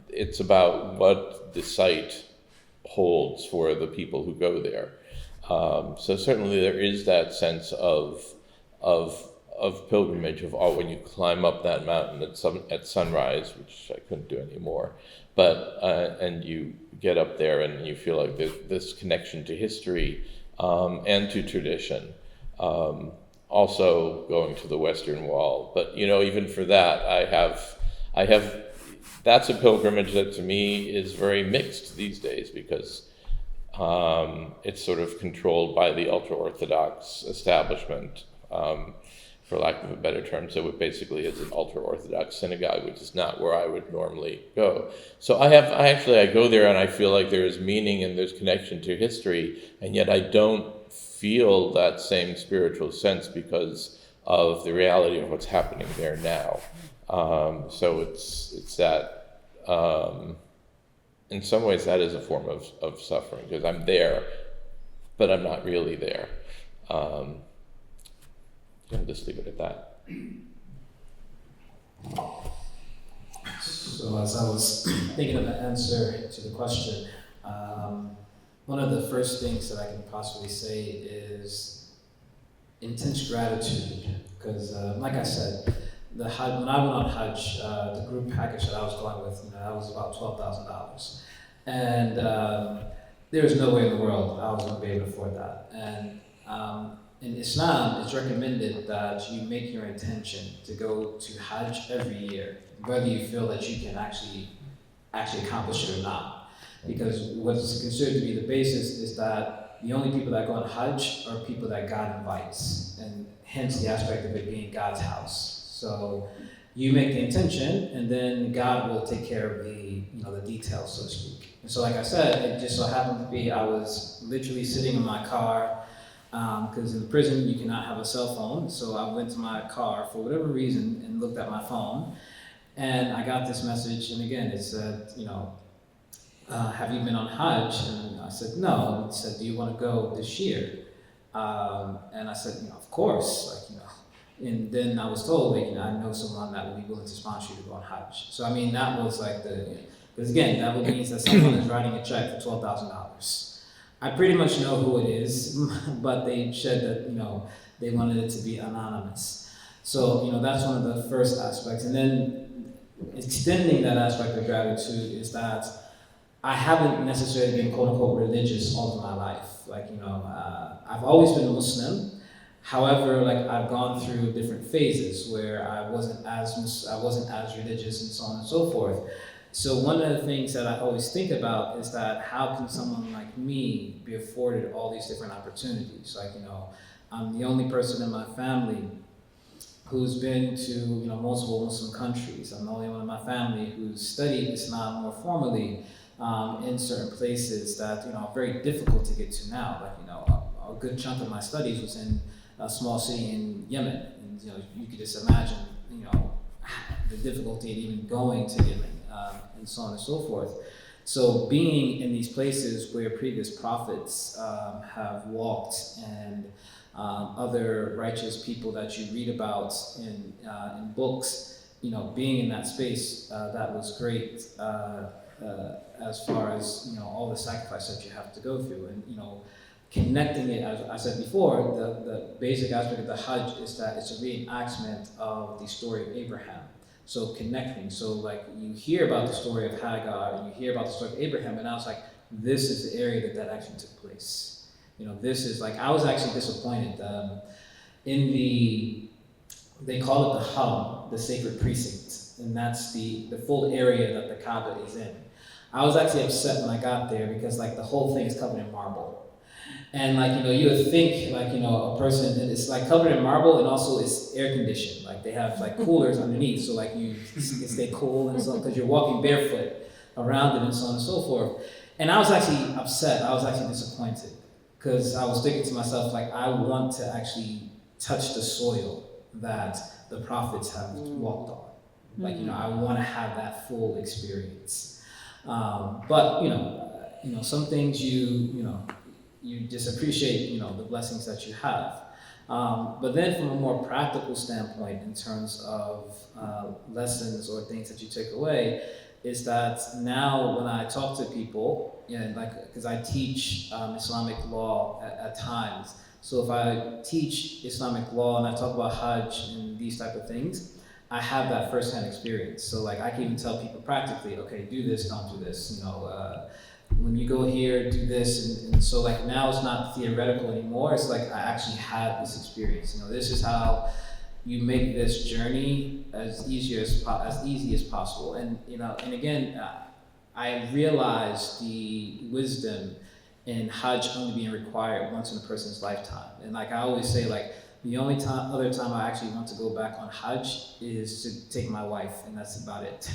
It's about what the site holds for the people who go there. So certainly there is that sense of pilgrimage of when you climb up that mountain at sunrise, which I couldn't do anymore, but and you get up there and you feel like this connection to history and to tradition. Also going to the Western Wall, but even for that, I have. That's a pilgrimage that to me is very mixed these days because it's sort of controlled by the ultra-Orthodox establishment, for lack of a better term. So it basically is an ultra-Orthodox synagogue, which is not where I would normally go. So I go there and I feel like there is meaning and there's connection to history, and yet I don't feel that same spiritual sense because of the reality of what's happening there now. So it's that, in some ways that is a form of suffering because I'm there, but I'm not really there. I'll just leave it at that. So as I was thinking of the answer to the question, one of the first things that I can possibly say is intense gratitude, because like I said, when I went on Hajj, the group package that I was going with, that was about $12,000, and there was no way in the world I was going to be able to afford that. And in Islam, it's recommended that you make your intention to go to Hajj every year, whether you feel that you can actually accomplish it or not. Because what's considered to be the basis is that the only people that go on Hajj are people that God invites, and hence the aspect of it being God's house. So you make the intention, and then God will take care of the details, so to speak. And so, like I said, it just so happened to be I was literally sitting in my car, because in the prison you cannot have a cell phone. So I went to my car for whatever reason and looked at my phone, and I got this message. And again, it said, have you been on Hajj? And I said, no. And it said, do you want to go this year? And I said, of course, And then I was told, I know someone that would be willing to sponsor you to go on Hajj. So that was because again, that would mean that someone is writing a check for $12,000. I pretty much know who it is, but they said that, they wanted it to be anonymous. So, that's one of the first aspects. And then extending that aspect of gratitude is that I haven't necessarily been quote unquote religious all of my life. I've always been Muslim. However, I've gone through different phases where I wasn't as religious and so on and so forth. So one of the things that I always think about is that how can someone like me be afforded all these different opportunities? I'm the only person in my family who's been to multiple Muslim countries. I'm the only one in my family who's studied Islam more formally in certain places that are very difficult to get to now. a good chunk of my studies was in a small city in Yemen, and you could just imagine the difficulty in even going to Yemen, and so on and so forth. So being in these places where previous prophets have walked, and other righteous people that you read about in books, being in that space, that was great, as far as all the sacrifice that you have to go through, and connecting it, as I said before, the basic aspect of the Hajj is that it's a reenactment of the story of Abraham. So connecting, so like you hear about the story of Hagar, and you hear about the story of Abraham, and I was like, this is the area that actually took place. This is like, I was actually disappointed they call it the Haram, the sacred precinct, and that's the full area that the Kaaba is in. I was actually upset when I got there because like the whole thing is covered in marble. And you would think a person, it's like covered in marble, and also it's air conditioned. Like they have like coolers underneath, so like you can stay cool and so, because you're walking barefoot around it and so on and so forth. And I was actually upset. I was actually disappointed because I was thinking to myself, like, I want to actually touch the soil that the prophets have walked on. Like, I want to have that full experience. But some things you just appreciate, the blessings that you have. But then from a more practical standpoint, in terms of lessons or things that you take away, is that now when I talk to people, because I teach Islamic law at times, so if I teach Islamic law and I talk about Hajj and these type of things, I have that firsthand experience. So like I can even tell people practically, okay, do this, don't do this, when you go here, do this, and so like now it's not theoretical anymore. It's like I actually had this experience. This is how you make this journey as easy as possible. And and again, I realized the wisdom in Hajj only being required once in a person's lifetime. And like I always say, like the only other time I actually want to go back on Hajj is to take my wife, and that's about it.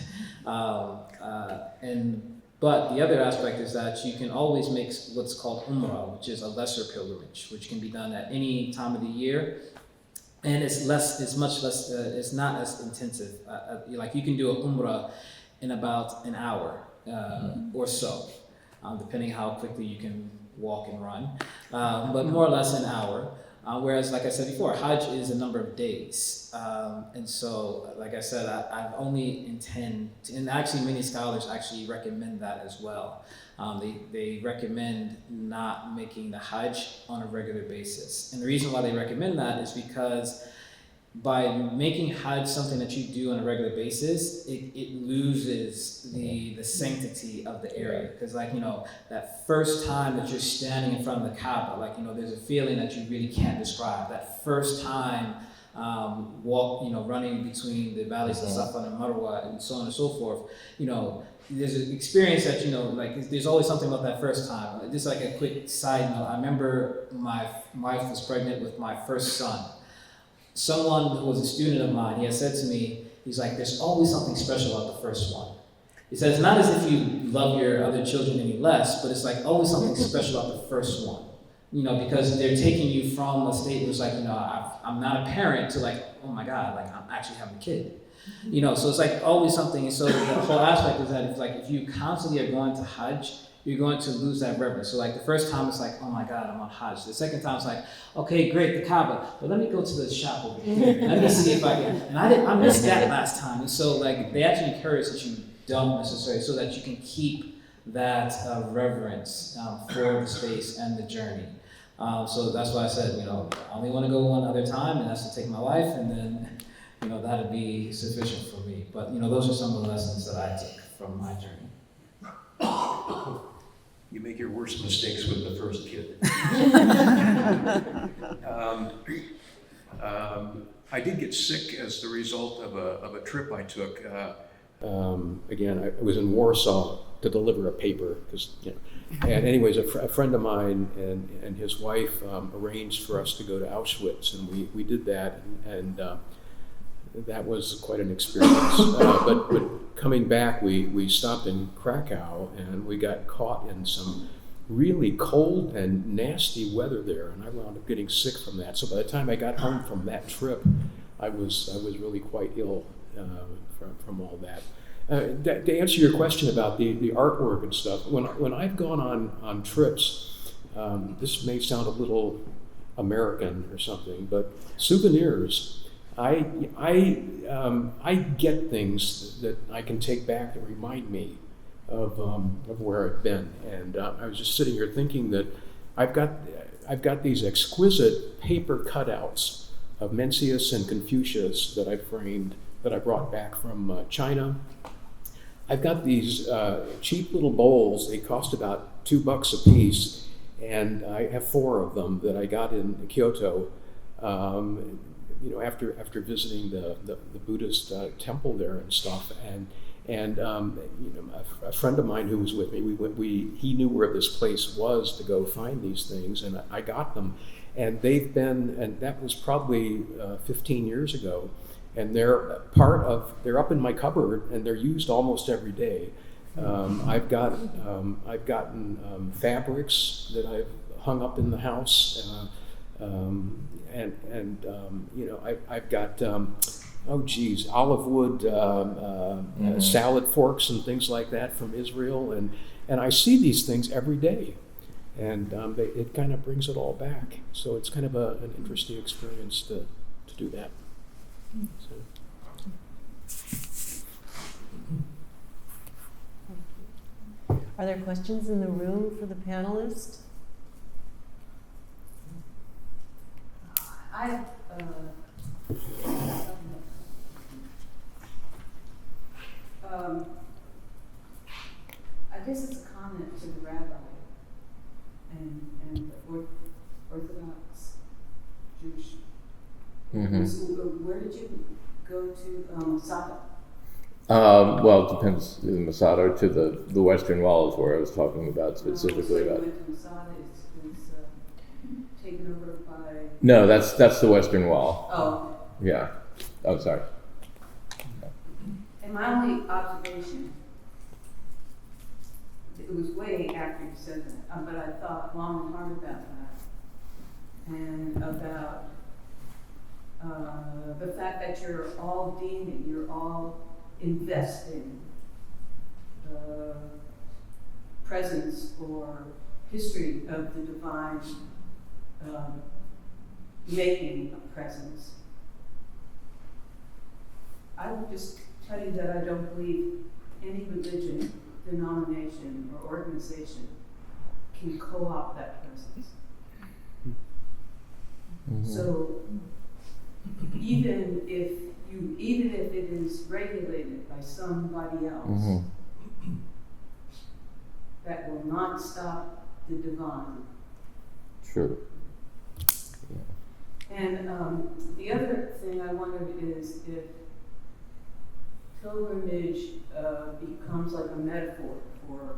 But the other aspect is that you can always make what's called Umrah, which is a lesser pilgrimage, which can be done at any time of the year. And it's much less, it's not as intensive. Like you can do a Umrah in about an hour or so, depending how quickly you can walk and run, but more or less an hour. Whereas, like I said before, Hajj is a number of days. And so, like I said, I only intend to, and actually many scholars actually recommend that as well. They recommend not making the Hajj on a regular basis. And the reason why they recommend that is because by making Hajj something that you do on a regular basis, it loses the sanctity of the area. Because that first time that you're standing in front of the Kaaba, there's a feeling that you really can't describe. That first time running between the valleys of Safa and Marwa and so on and so forth, there's an experience that, there's always something about that first time. Just like a quick side note, I remember my wife was pregnant with my first son. Someone who was a student of mine, he had said to me, he's like, there's always something special about the first one. He said, it's not as if you love your other children any less, but it's like always something special about the first one. Because they're taking you from a state where it's like, I'm not a parent to like, oh my God, like I'm actually having a kid. So it's like always something. And so the whole aspect is that if you constantly are going to Hajj, you're going to lose that reverence. So like the first time it's like, oh my God, I'm on Hajj. The second time it's like, okay, great, the Kaaba, but let me go to the shop over here. Let me see if I can. And I missed that last time. And so like they actually encourage that you don't necessarily, so that you can keep that reverence for the space and the journey. So that's why I said, I only want to go one other time, and that's to take my wife, and then, that'd be sufficient for me. But, those are some of the lessons that I took from my journey. You make your worst mistakes with the first kid. I did get sick as the result of a trip I took. Again, I was in Warsaw to deliver a paper, and anyways, a friend of mine and his wife arranged for us to go to Auschwitz, and we did that, and that was quite an experience. But coming back, we stopped in Krakow, and we got caught in some really cold and nasty weather there, and I wound up getting sick from that. So by the time I got home from that trip, I was really quite ill from all that. To answer your question about the artwork and stuff, when I've gone on trips, this may sound a little American or something, but souvenirs, I get things that I can take back that remind me of where I've been. And I was just sitting here thinking that I've got these exquisite paper cutouts of Mencius and Confucius that I framed, that I brought back from China. I've got these cheap little bowls. They cost about $2 a piece, and I have 4 of them that I got in Kyoto. After visiting the Buddhist temple there and stuff, and a friend of mine who was with me, he knew where this place was to go find these things, and I got them, and that was probably 15 years ago. And they're up in my cupboard, and they're used almost every day. I've gotten fabrics that I've hung up in the house, I've got olive wood salad forks and things like that from Israel, and I see these things every day, and it kind of brings it all back. So it's kind of an interesting experience to do that. Are there questions in the room for the panelists? I guess it's a comment to the rabbi and the Orthodox Jewish. Where did you go to Masada? Well, it depends. In Masada or to the Western Wall is where I was talking about specifically So you about. went to Masada is taken over by. No, that's the Western Wall. Oh. Yeah. Oh, sorry. And my only observation, it was way after you said that, but I thought long and hard about that, and about the fact that you're all deeming, you're all investing the presence or history of the divine making a presence. I would just tell you that I don't believe any religion, denomination, or organization can co-opt that presence. Mm-hmm. So even if it is regulated by somebody else, Mm-hmm. that will not stop the divine. Sure. And the other thing I wondered is if pilgrimage becomes like a metaphor for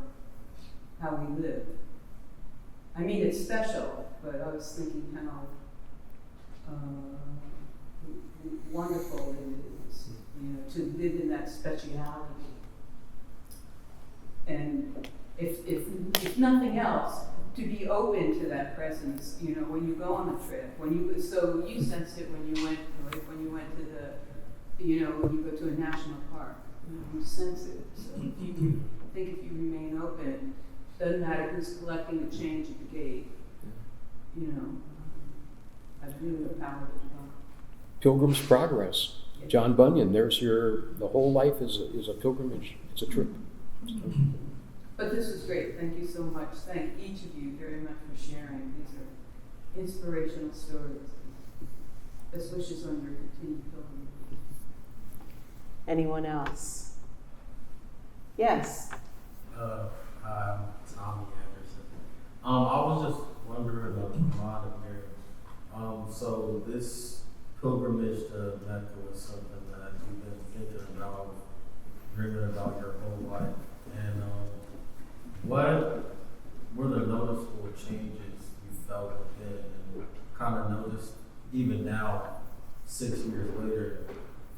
how we live. I mean, it's special, but I was thinking how wonderful it is, to live in that speciality. And if nothing else, to be open to that presence, when you go on a trip, so you sensed it when you went to when you go to a national park, you sense it. So if you remain open, doesn't matter who's collecting the change at the gate, I really the power of the divine. Pilgrim's Progress. John Bunyan, the whole life is a pilgrimage. It's a trip. But this was great. Thank you so much. Thank each of you very much for sharing. These are inspirational stories. Best wishes on your continued pilgrimage. Anyone else? Yes. I'm Tommy Anderson. I was just wondering about the modern era. So this pilgrimage to Mecca was something that you've been thinking about, dreaming about your whole life. And what were the noticeable changes you felt within, and kind of noticed even now, 6 years later,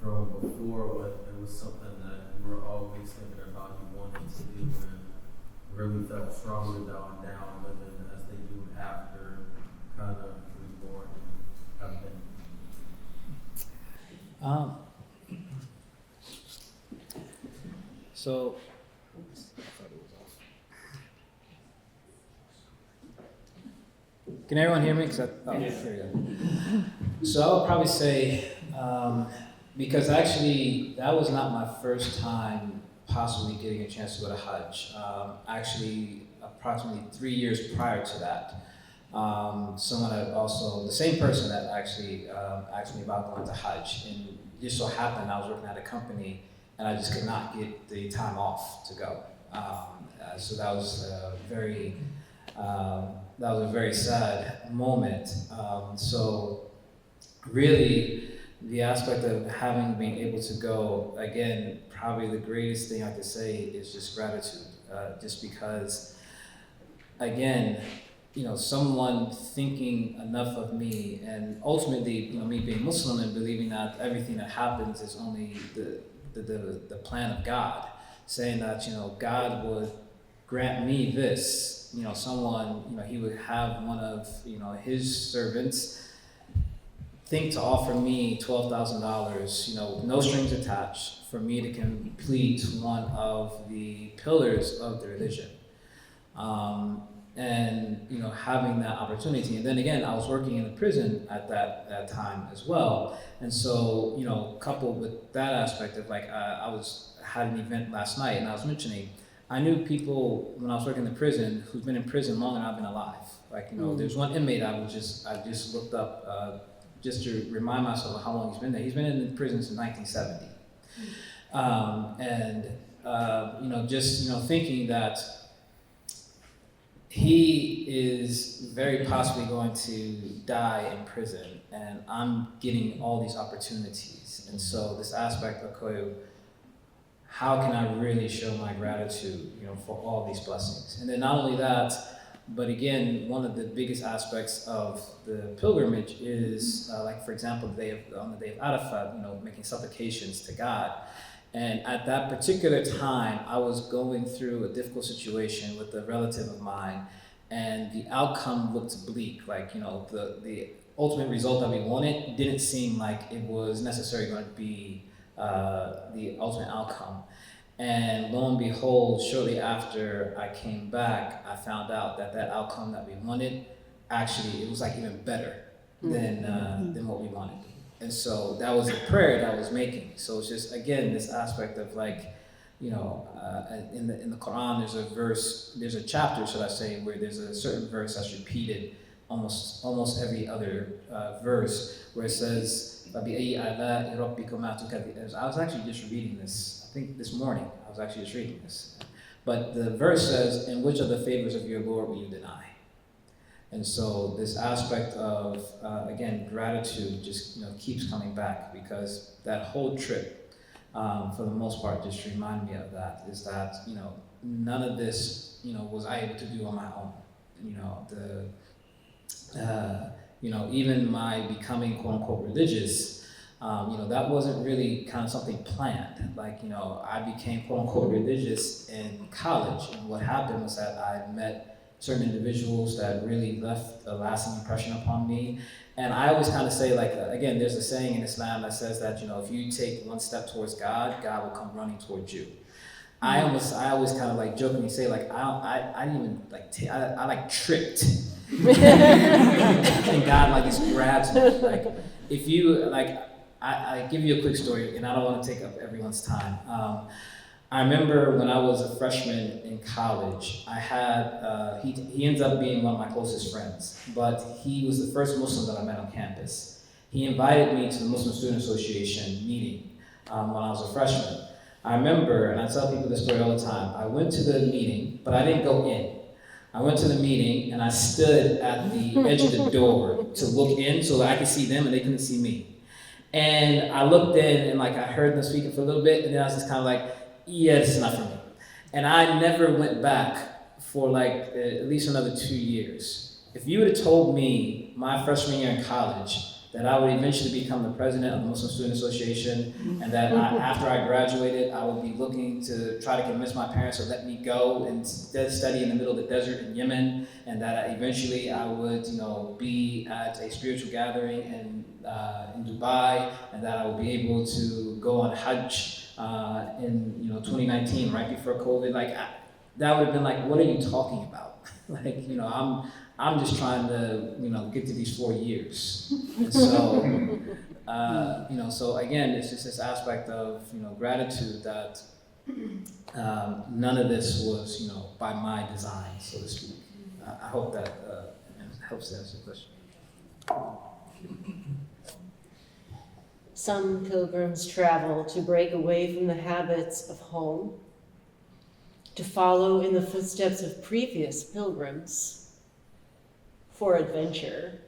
from before, what it was something that you were always thinking about, you wanted to do, and really felt stronger going down with it as they do after kind of reborn have been. So, can everyone hear me? There we go. So I would probably say, because actually that was not my first time possibly getting a chance to go to Hajj. Actually, approximately 3 years prior to that, someone had also, the same person that actually asked me about going to Hajj, and it just so happened I was working at a company and I just could not get the time off to go. So that was that was a very sad moment. So really, the aspect of being able to go, again, probably the greatest thing I could say is just gratitude. Just because, again, someone thinking enough of me, and ultimately, me being Muslim and believing that everything that happens is only the plan of God, saying that, God would grant me this. Someone, he would have one of, his servants think to offer me $12,000, no strings attached, for me to complete one of the pillars of the religion. And, having that opportunity. And then again, I was working in a prison at that time as well. And so, coupled with that aspect of I had an event last night, and I was mentioning, I knew people when I was working in the prison who's been in prison longer than I've been alive. There's one inmate I just looked up just to remind myself of how long he's been there. He's been in prison since 1970. Thinking that he is very possibly going to die in prison, and I'm getting all these opportunities. And so this aspect of Koyo, how can I really show my gratitude, for all these blessings? And then not only that, but again, one of the biggest aspects of the pilgrimage is, for example, on the day of Arafat, making supplications to God. And at that particular time, I was going through a difficult situation with a relative of mine, and the outcome looked bleak. The ultimate result that we wanted didn't seem like it was necessarily going to be the ultimate outcome. And lo and behold, shortly after I came back, I found out that outcome that we wanted, actually, it was even better than what we wanted. And so that was the prayer that I was making. So it's just, again, this aspect of in the Quran, there's a chapter, should I say, where there's a certain verse that's repeated almost every other verse, where it says, I was actually just reading this, I think this morning, I was actually just reading this. But the verse says, "And which of the favors of your Lord will you deny?" And so this aspect of, again, gratitude just keeps coming back, because that whole trip, for the most part, just reminded me of that, is that, none of this, was I able to do on my own. Even my becoming quote unquote religious, that wasn't really kind of something planned. I became quote unquote religious in college, and what happened was that I met certain individuals that really left a lasting impression upon me. And I always kind of say, again, there's a saying in Islam that says that, if you take one step towards God, God will come running towards you. I always kind of jokingly say, I didn't even I tripped. And God just grabs me. If you, I give you a quick story, and I don't want to take up everyone's time. I remember when I was a freshman in college, I had, he ends up being one of my closest friends, but he was the first Muslim that I met on campus. He invited me to the Muslim Student Association meeting when I was a freshman. I remember, and I tell people this story all the time, I went to the meeting, but I didn't go in. I went to the meeting and I stood at the edge of the door to look in so that I could see them and they couldn't see me. And I looked in and I heard them speaking for a little bit, and then I was just kind of yeah, this is not for me. And I never went back for at least another 2 years. If you would have told me my freshman year in college that I would eventually become the president of the Muslim Student Association, and that after I graduated, I would be looking to try to convince my parents to let me go and study in the middle of the desert in Yemen, and that eventually I would, be at a spiritual gathering in Dubai, and that I would be able to go on Hajj in 2019, right before COVID. That would have been like, what are you talking about? I'm just trying to, get to these 4 years. And so, so again, it's just this aspect of, gratitude that none of this was, by my design, so to speak. I hope that helps to answer the question. Some pilgrims travel to break away from the habits of home, to follow in the footsteps of previous pilgrims, for adventure,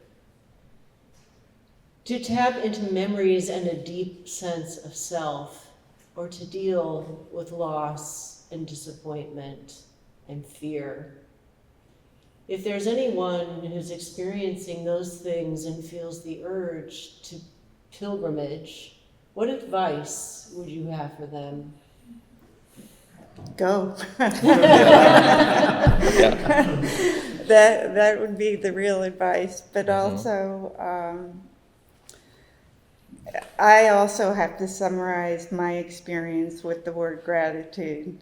to tap into memories and a deep sense of self, or to deal with loss and disappointment and fear. If there's anyone who's experiencing those things and feels the urge to pilgrimage, what advice would you have for them? Go. That would be the real advice. But also, I also have to summarize my experience with the word gratitude.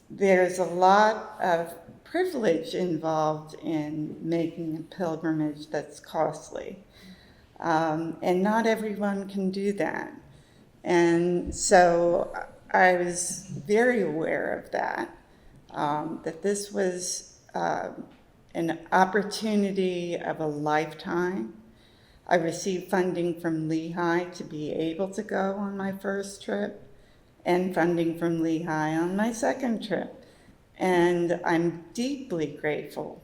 There's a lot of privilege involved in making a pilgrimage that's costly. And not everyone can do that. And so I was very aware of that, that this was an opportunity of a lifetime. I received funding from Lehigh to be able to go on my first trip, and funding from Lehigh on my second trip. And I'm deeply grateful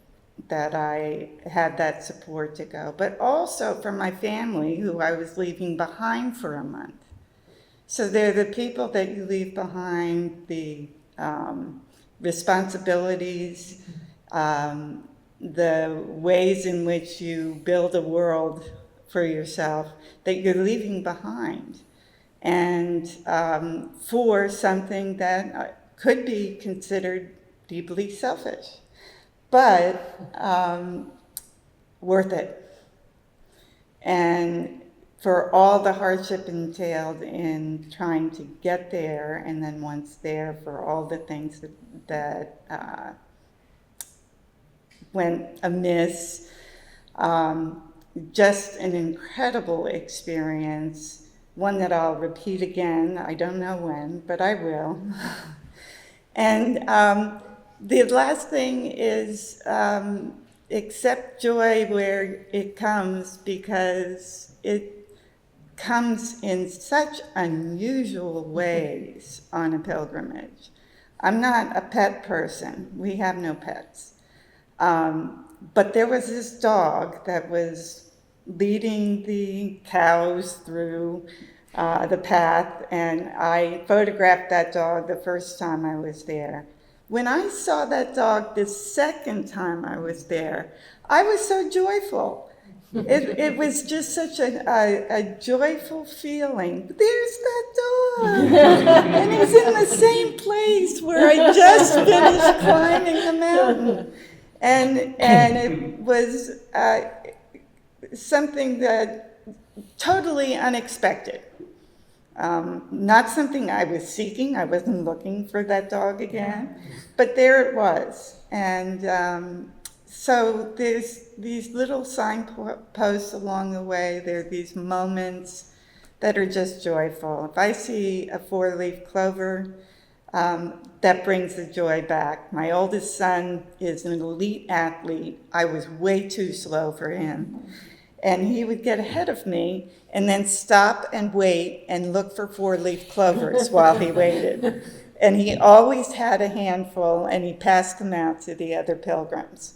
that I had that support to go, but also from my family, who I was leaving behind for a month. So they're the people that you leave behind, the responsibilities, the ways in which you build a world for yourself that you're leaving behind. And for something that could be considered deeply selfish, but worth it. And for all the hardship entailed in trying to get there, and then once there, for all the things that went amiss. Just an incredible experience, one that I'll repeat again. I don't know when, but I will. And the last thing is accept joy where it comes, because it comes in such unusual ways on a pilgrimage. I'm not a pet person. We have no pets. But there was this dog that was leading the cows through the path, and I photographed that dog the first time I was there. When I saw that dog the second time I was there, I was so joyful. It was just such a joyful feeling. There's that dog! And he's in the same place where I just finished climbing the mountain. And it was something that totally unexpected. Not something I was seeking. I wasn't looking for that dog again, but there it was. And so there's these little signposts along the way. There are these moments that are just joyful. If I see a 4-leaf clover, that brings the joy back. My oldest son is an elite athlete. I was way too slow for him. And he would get ahead of me and then stop and wait and look for 4-leaf clovers while he waited. And he always had a handful, and he passed them out to the other pilgrims.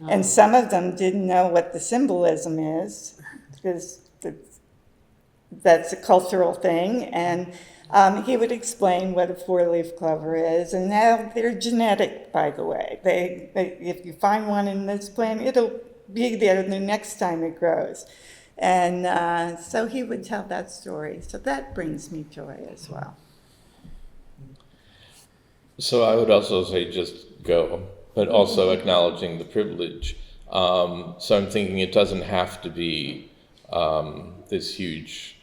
And some of them didn't know what the symbolism is, because that's a cultural thing. And he would explain what a 4-leaf clover is. And now they're genetic, by the way. They if you find one in this plant, it'll be there the next time it grows. And so he would tell that story. So that brings me joy as well. So I would also say just go, but also acknowledging the privilege. So I'm thinking it doesn't have to be this huge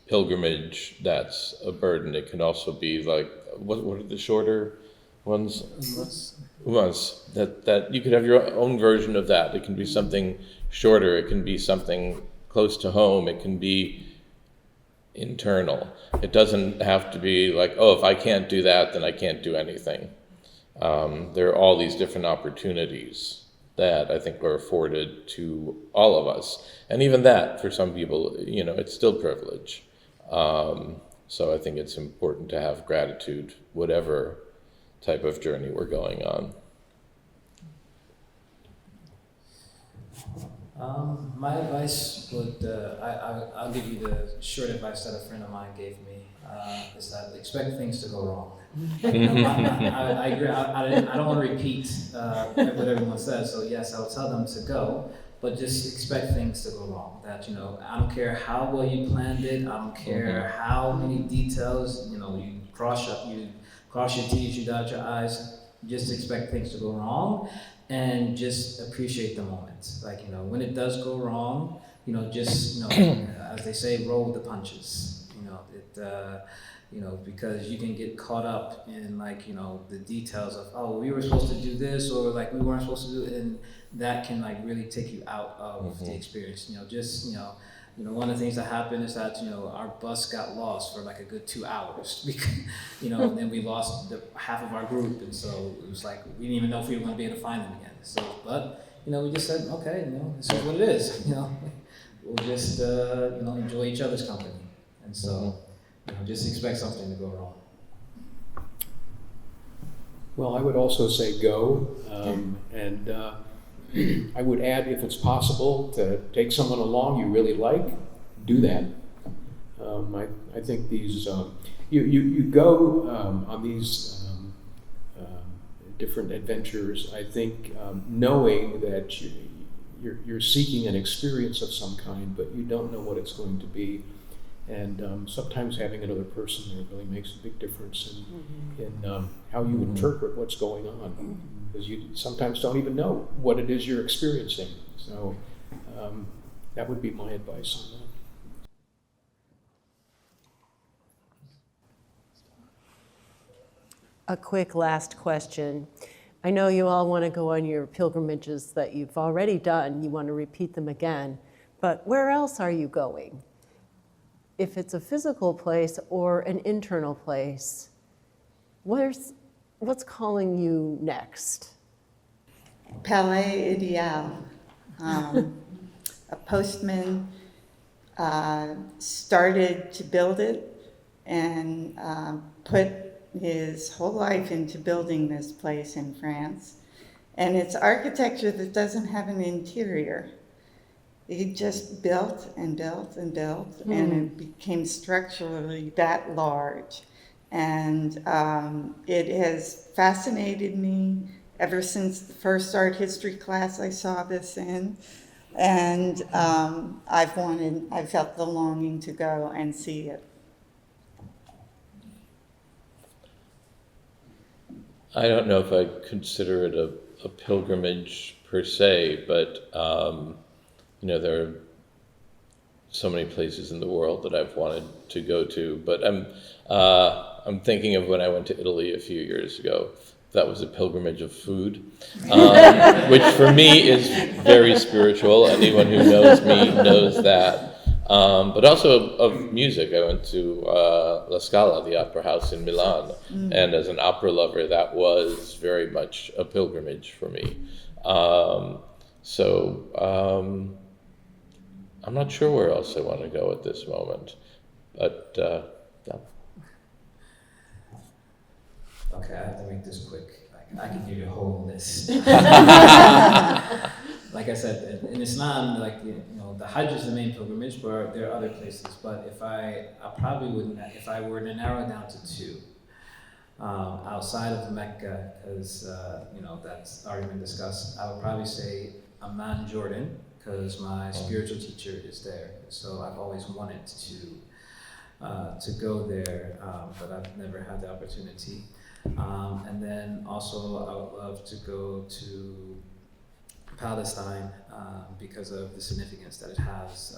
pilgrimage that's a burden. It can also be like, what are the shorter ones? Ones that you could have your own version of that. It can be something shorter. It can be something close to home. It can be internal. It doesn't have to be like, oh, if I can't do that, then I can't do anything. There are all these different opportunities that I think are afforded to all of us. And even that, for some people, it's still privilege. So I think it's important to have gratitude, whatever type of journey we're going on. My advice would, I'll give you the short advice that a friend of mine gave me, is that expect things to go wrong. I agree. I don't want to repeat what everyone says, so yes, I'll tell them to go, but just expect things to go wrong. That, I don't care how well you planned it, I don't care how many details, you cross your T's, you dot your I's, just expect things to go wrong. And just appreciate the moment. Like, when it does go wrong, just, as they say, roll with the punches. Because you can get caught up in the details of, oh, we were supposed to do this, or like we weren't supposed to do it, and that can really take you out of the experience. One of the things that happened is that, our bus got lost for a good 2 hours because, and then we lost half of our group. And so it was like, we didn't even know if we were going to be able to find them again. So, but, we just said, okay, this is what it is. We'll just, enjoy each other's company. And so, just expect something to go wrong. Well, I would also say go, and I would add, if it's possible, to take someone along you really like, do that. I think these, you go on these different adventures, I think, knowing that you're seeking an experience of some kind, but you don't know what it's going to be. And sometimes having another person there really makes a big difference in how you interpret what's going on, because you sometimes don't even know what it is you're experiencing. So that would be my advice on that. A quick last question. I know you all want to go on your pilgrimages that you've already done. You want to repeat them again. But where else are you going? If it's a physical place or an internal place, what's calling you next? Palais Ideal. A postman started to build it and put his whole life into building this place in France. And it's architecture that doesn't have an interior. He just built and built and built, and it became structurally that large. And it has fascinated me ever since the first art history class I saw this in. And I felt the longing to go and see it. I don't know if I consider it a pilgrimage per se, but there are so many places in the world that I've wanted to go to. But I'm thinking of when I went to Italy a few years ago. That was a pilgrimage of food, which for me is very spiritual. Anyone who knows me knows that. But also of music. I went to La Scala, the opera house in Milan, and as an opera lover, that was very much a pilgrimage for me. I'm not sure where else I want to go at this moment, but yeah. Okay, I have to make this quick. I can give you a whole list. Like I said, in Islam, the Hajj is the main pilgrimage, but there are other places. But I probably wouldn't, if I were to narrow it down to two, outside of Mecca, because that's already been discussed, I would probably say Amman, Jordan, because my spiritual teacher is there. So I've always wanted to go there, but I've never had the opportunity. And then also I would love to go to Palestine because of the significance that it has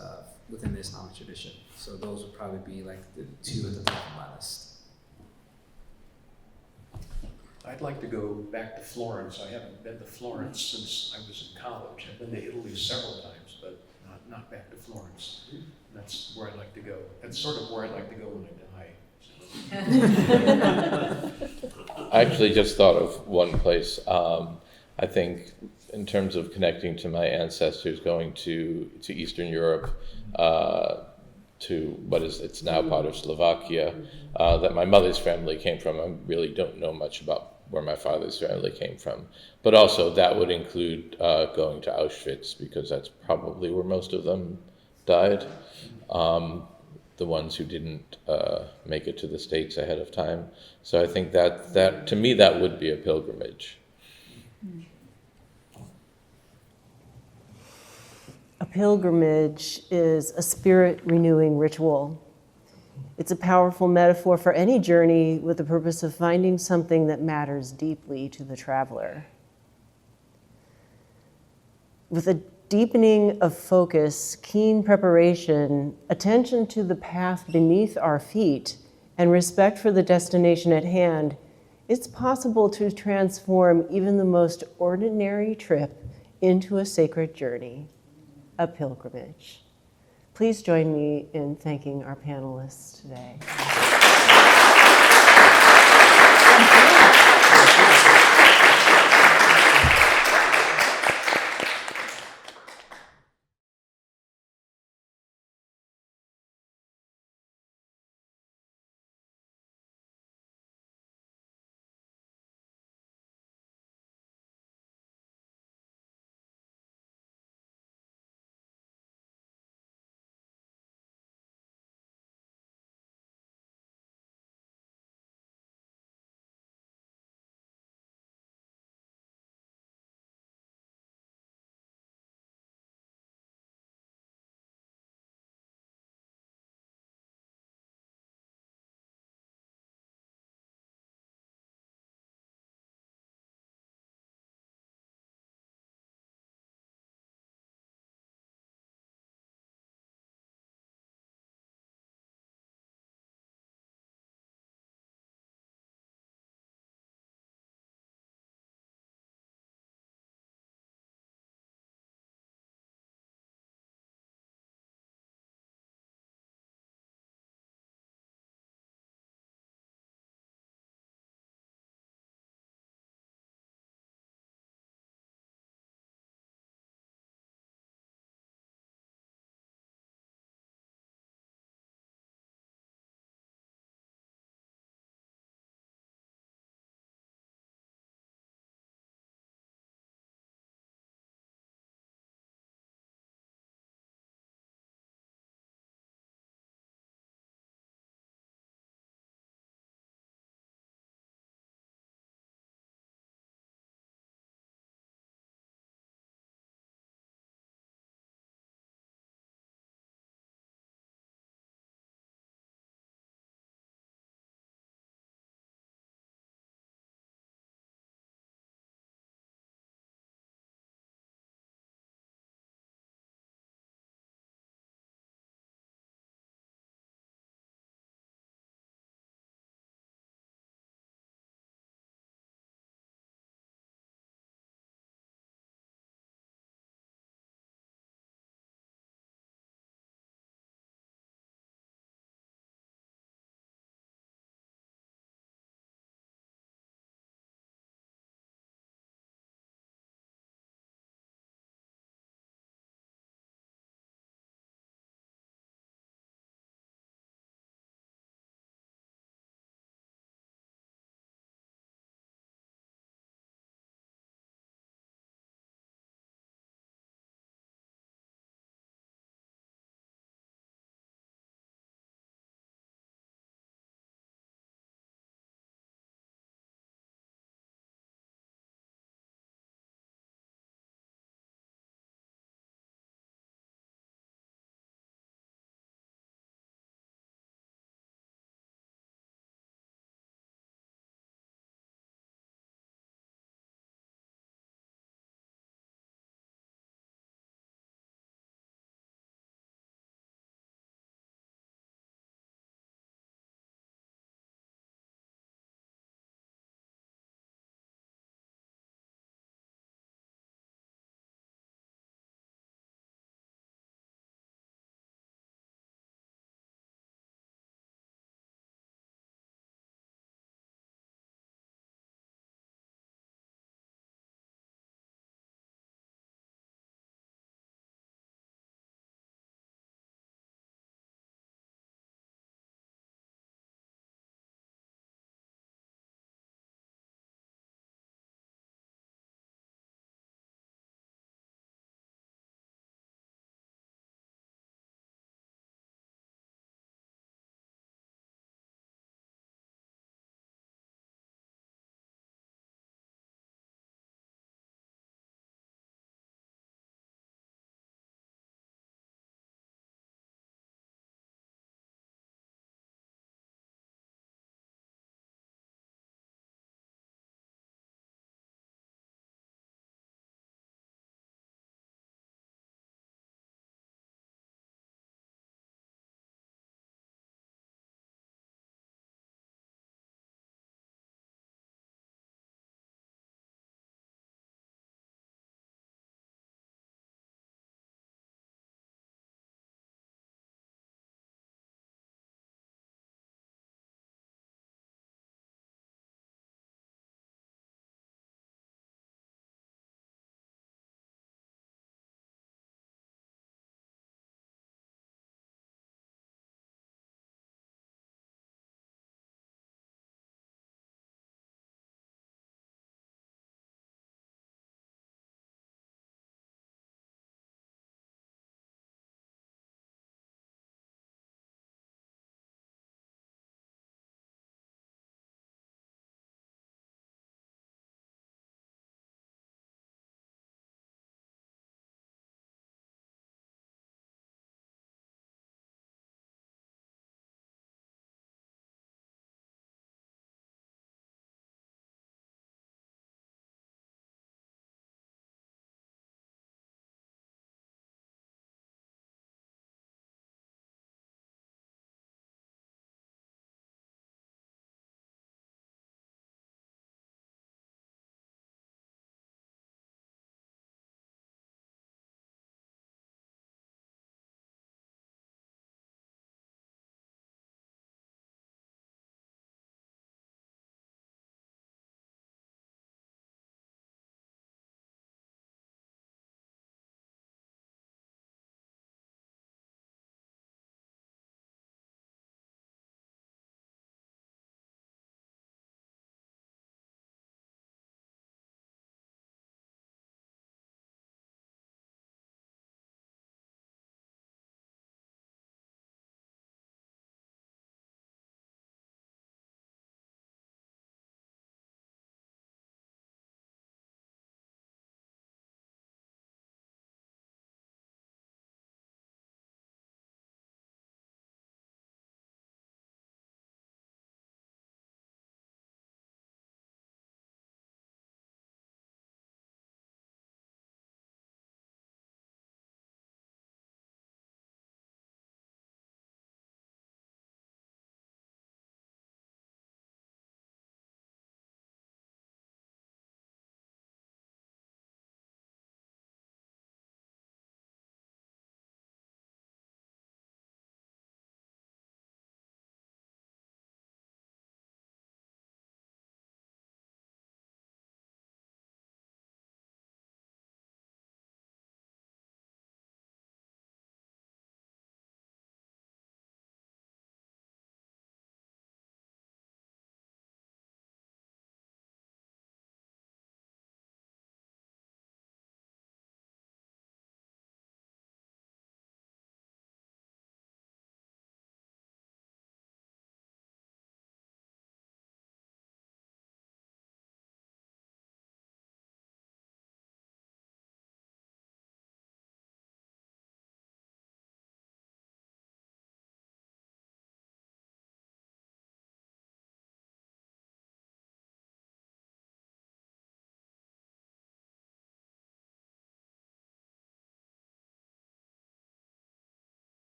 within the Islamic tradition. So those would probably be like the two at the top of my list. I'd like to go back to Florence. I haven't been to Florence since I was in college. I've been to Italy several times, but not back to Florence. That's where I'd like to go. That's sort of where I'd like to go when I die. I actually just thought of one place. I think in terms of connecting to my ancestors, going to Eastern Europe, to it's now part of Slovakia, that my mother's family came from. I really don't know much about where my father's family came from. But also that would include going to Auschwitz, because that's probably where most of them died. The ones who didn't make it to the States ahead of time. So I think that to me, that would be a pilgrimage. A pilgrimage is a spirit-renewing ritual. It's a powerful metaphor for any journey with the purpose of finding something that matters deeply to the traveler. With a deepening of focus, keen preparation, attention to the path beneath our feet, and respect for the destination at hand, it's possible to transform even the most ordinary trip into a sacred journey, a pilgrimage. Please join me in thanking our panelists today.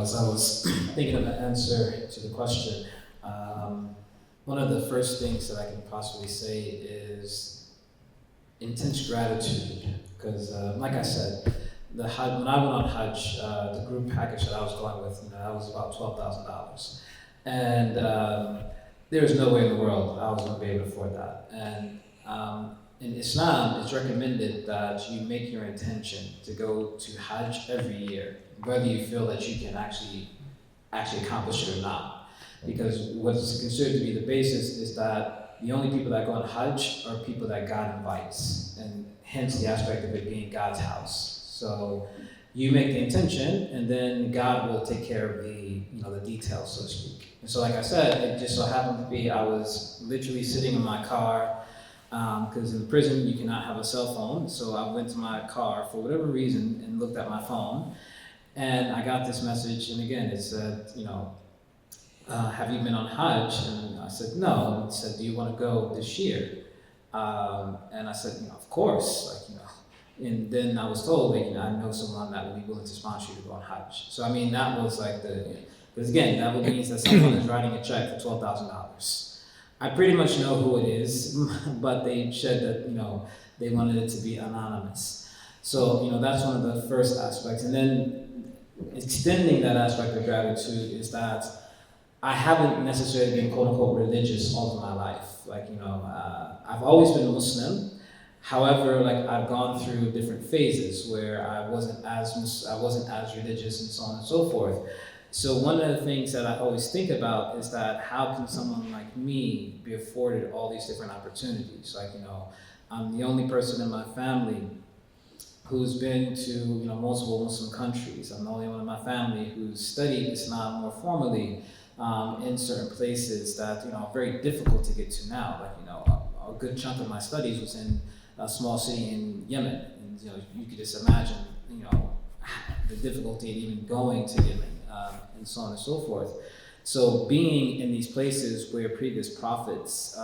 as I was thinking of the answer to the question, one of the first things that I can possibly say is intense gratitude. Because, like I said, when I went on Hajj, the group package that I was going with, that was about $12,000, and there was no way in the world I was going to be able to afford that. And in Islam, it's recommended that you make your intention to go to Hajj every year, whether you feel that you can actually accomplish it or not. Because what's considered to be the basis is that the only people that go on Hajj are people that God invites, and hence the aspect of it being God's house. So you make the intention, and then God will take care of the details, so to speak. And so, like I said, it just so happened to be I was literally sitting in my car, because in prison you cannot have a cell phone. So I went to my car for whatever reason and looked at my phone, and I got this message. And again, it said, have you been on Hajj? And I said, no. And it said, do you want to go this year? And I said, of course, And then I was told, I know someone that would be willing to sponsor you to go on Hajj. So, that was because again, that would mean that someone is writing a check for $12,000. I pretty much know who it is, but they said that, they wanted it to be anonymous. So, that's one of the first aspects. And then extending that aspect of gratitude is that I haven't necessarily been quote unquote religious all of my life. I've always been Muslim. However, I've gone through different phases where I wasn't as religious and so on and so forth. So one of the things that I always think about is that how can someone like me be afforded all these different opportunities? I'm the only person in my family who's been to multiple Muslim countries. I'm the only one in my family who's studied Islam more formally in certain places that are very difficult to get to now. A good chunk of my studies was in a small city in Yemen, and you could just imagine the difficulty in even going to Yemen, and so on and so forth. So being in these places where previous prophets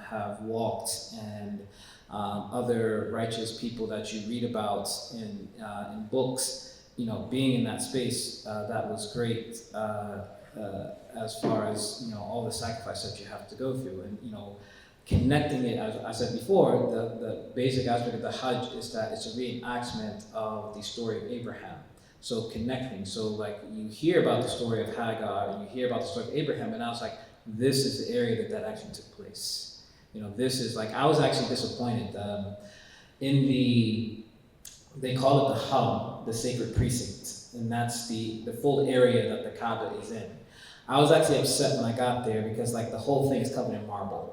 have walked, and other righteous people that you read about in books, being in that space, that was great. As far as all the sacrifice that you have to go through, and connecting it, as I said before, the basic aspect of the Hajj is that it's a reenactment of the story of Abraham. So connecting, so you hear about the story of Hagar, and you hear about the story of Abraham, and I was like, this is the area that actually took place. This is I was actually disappointed they call it the Haram, the sacred precinct, and that's the full area that the Kaaba is in. I was actually upset when I got there because the whole thing is covered in marble.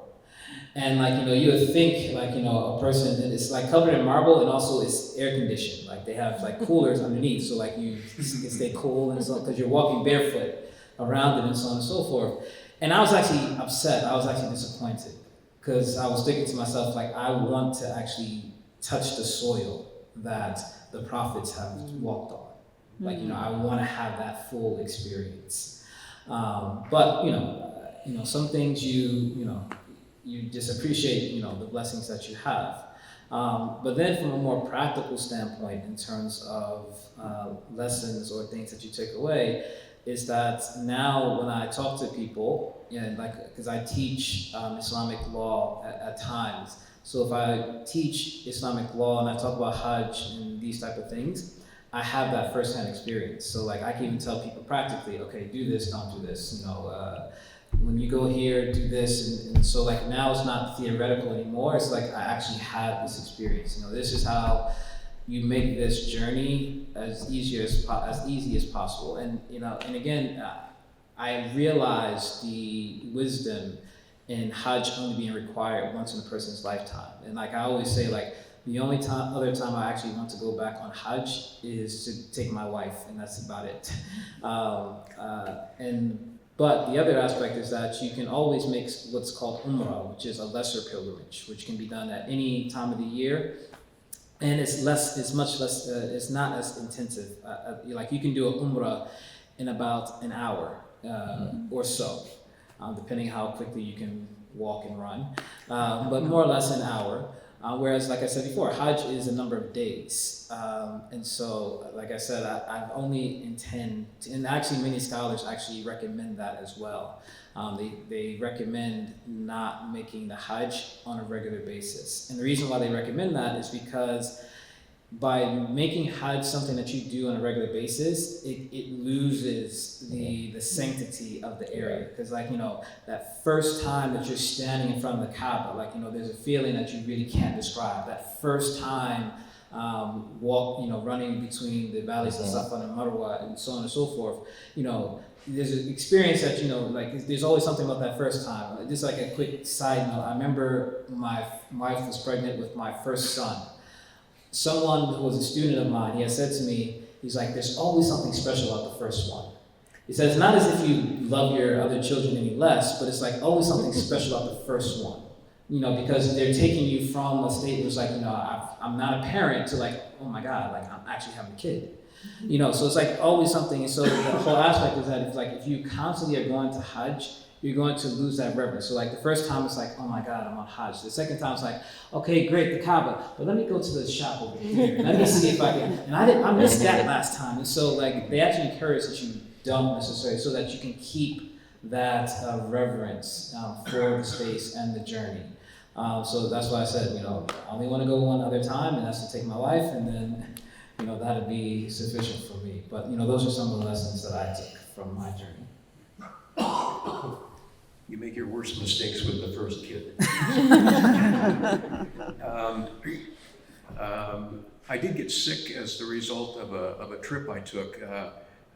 And you would think a person, and it's covered in marble, and also it's air conditioned. They have coolers underneath, so you can stay cool and so, because you're walking barefoot around it and so on and so forth. And I was actually upset. I was actually disappointed because I was thinking to myself, I want to actually touch the soil that the prophets have walked on. I want to have that full experience. But some things you just appreciate, the blessings that you have. But then from a more practical standpoint, in terms of lessons or things that you take away, is that now when I talk to people, because I teach Islamic law at times, so if I teach Islamic law and I talk about Hajj and these type of things, I have that firsthand experience. So I can even tell people practically, okay, do this, don't do this. When you go here, do this, and so now it's not theoretical anymore. It's I actually had this experience. This is how you make this journey as easy as possible. And and again, I realized the wisdom in Hajj only being required once in a person's lifetime. And I always say, the only other time I actually want to go back on Hajj is to take my wife, and that's about it. But the other aspect is that you can always make what's called Umrah, which is a lesser pilgrimage, which can be done at any time of the year. And it's much less, it's not as intensive. You can do an Umrah in about an hour or so, depending how quickly you can walk and run, but more or less an hour. Whereas, like I said before, Hajj is a number of days. And so, like I said, I've only intend to, and actually many scholars actually recommend that as well. They recommend not making the Hajj on a regular basis. And the reason why they recommend that is because by making Hajj something that you do on a regular basis, it loses the sanctity of the area. Because like, that first time that you're standing in front of the Kaaba, like, there's a feeling that you really can't describe. That first time running between the valleys of Safa and Marwa and so on and so forth, there's an experience that, like, there's always something about that first time. Just like a quick side note, I remember my wife was pregnant with my first son. Someone who was a student of mine, he had said to me, he's like, there's always something special about the first one. He says, not as if you love your other children any less, but it's like always something special about the first one. Because they're taking you from a state where it's like, I'm not a parent to like, oh my God, like I'm actually having a kid. So it's like always something. And so the whole aspect is that if you constantly are going to Hajj, you're going to lose that reverence. So like the first time it's like, oh my God, I'm on Hajj. The second time it's like, okay, great, the Kaaba, but let me go to the shop over here. Let me see if I can. And I missed that last time. And so like they actually encourage that you don't necessarily, so that you can keep that reverence for the space and the journey. So that's why I said, I only want to go one other time, and that's to take my wife, and then, that'd be sufficient for me. But, those are some of the lessons that I took from my journey. You make your worst mistakes with the first kid. I did get sick as the result of a trip I took.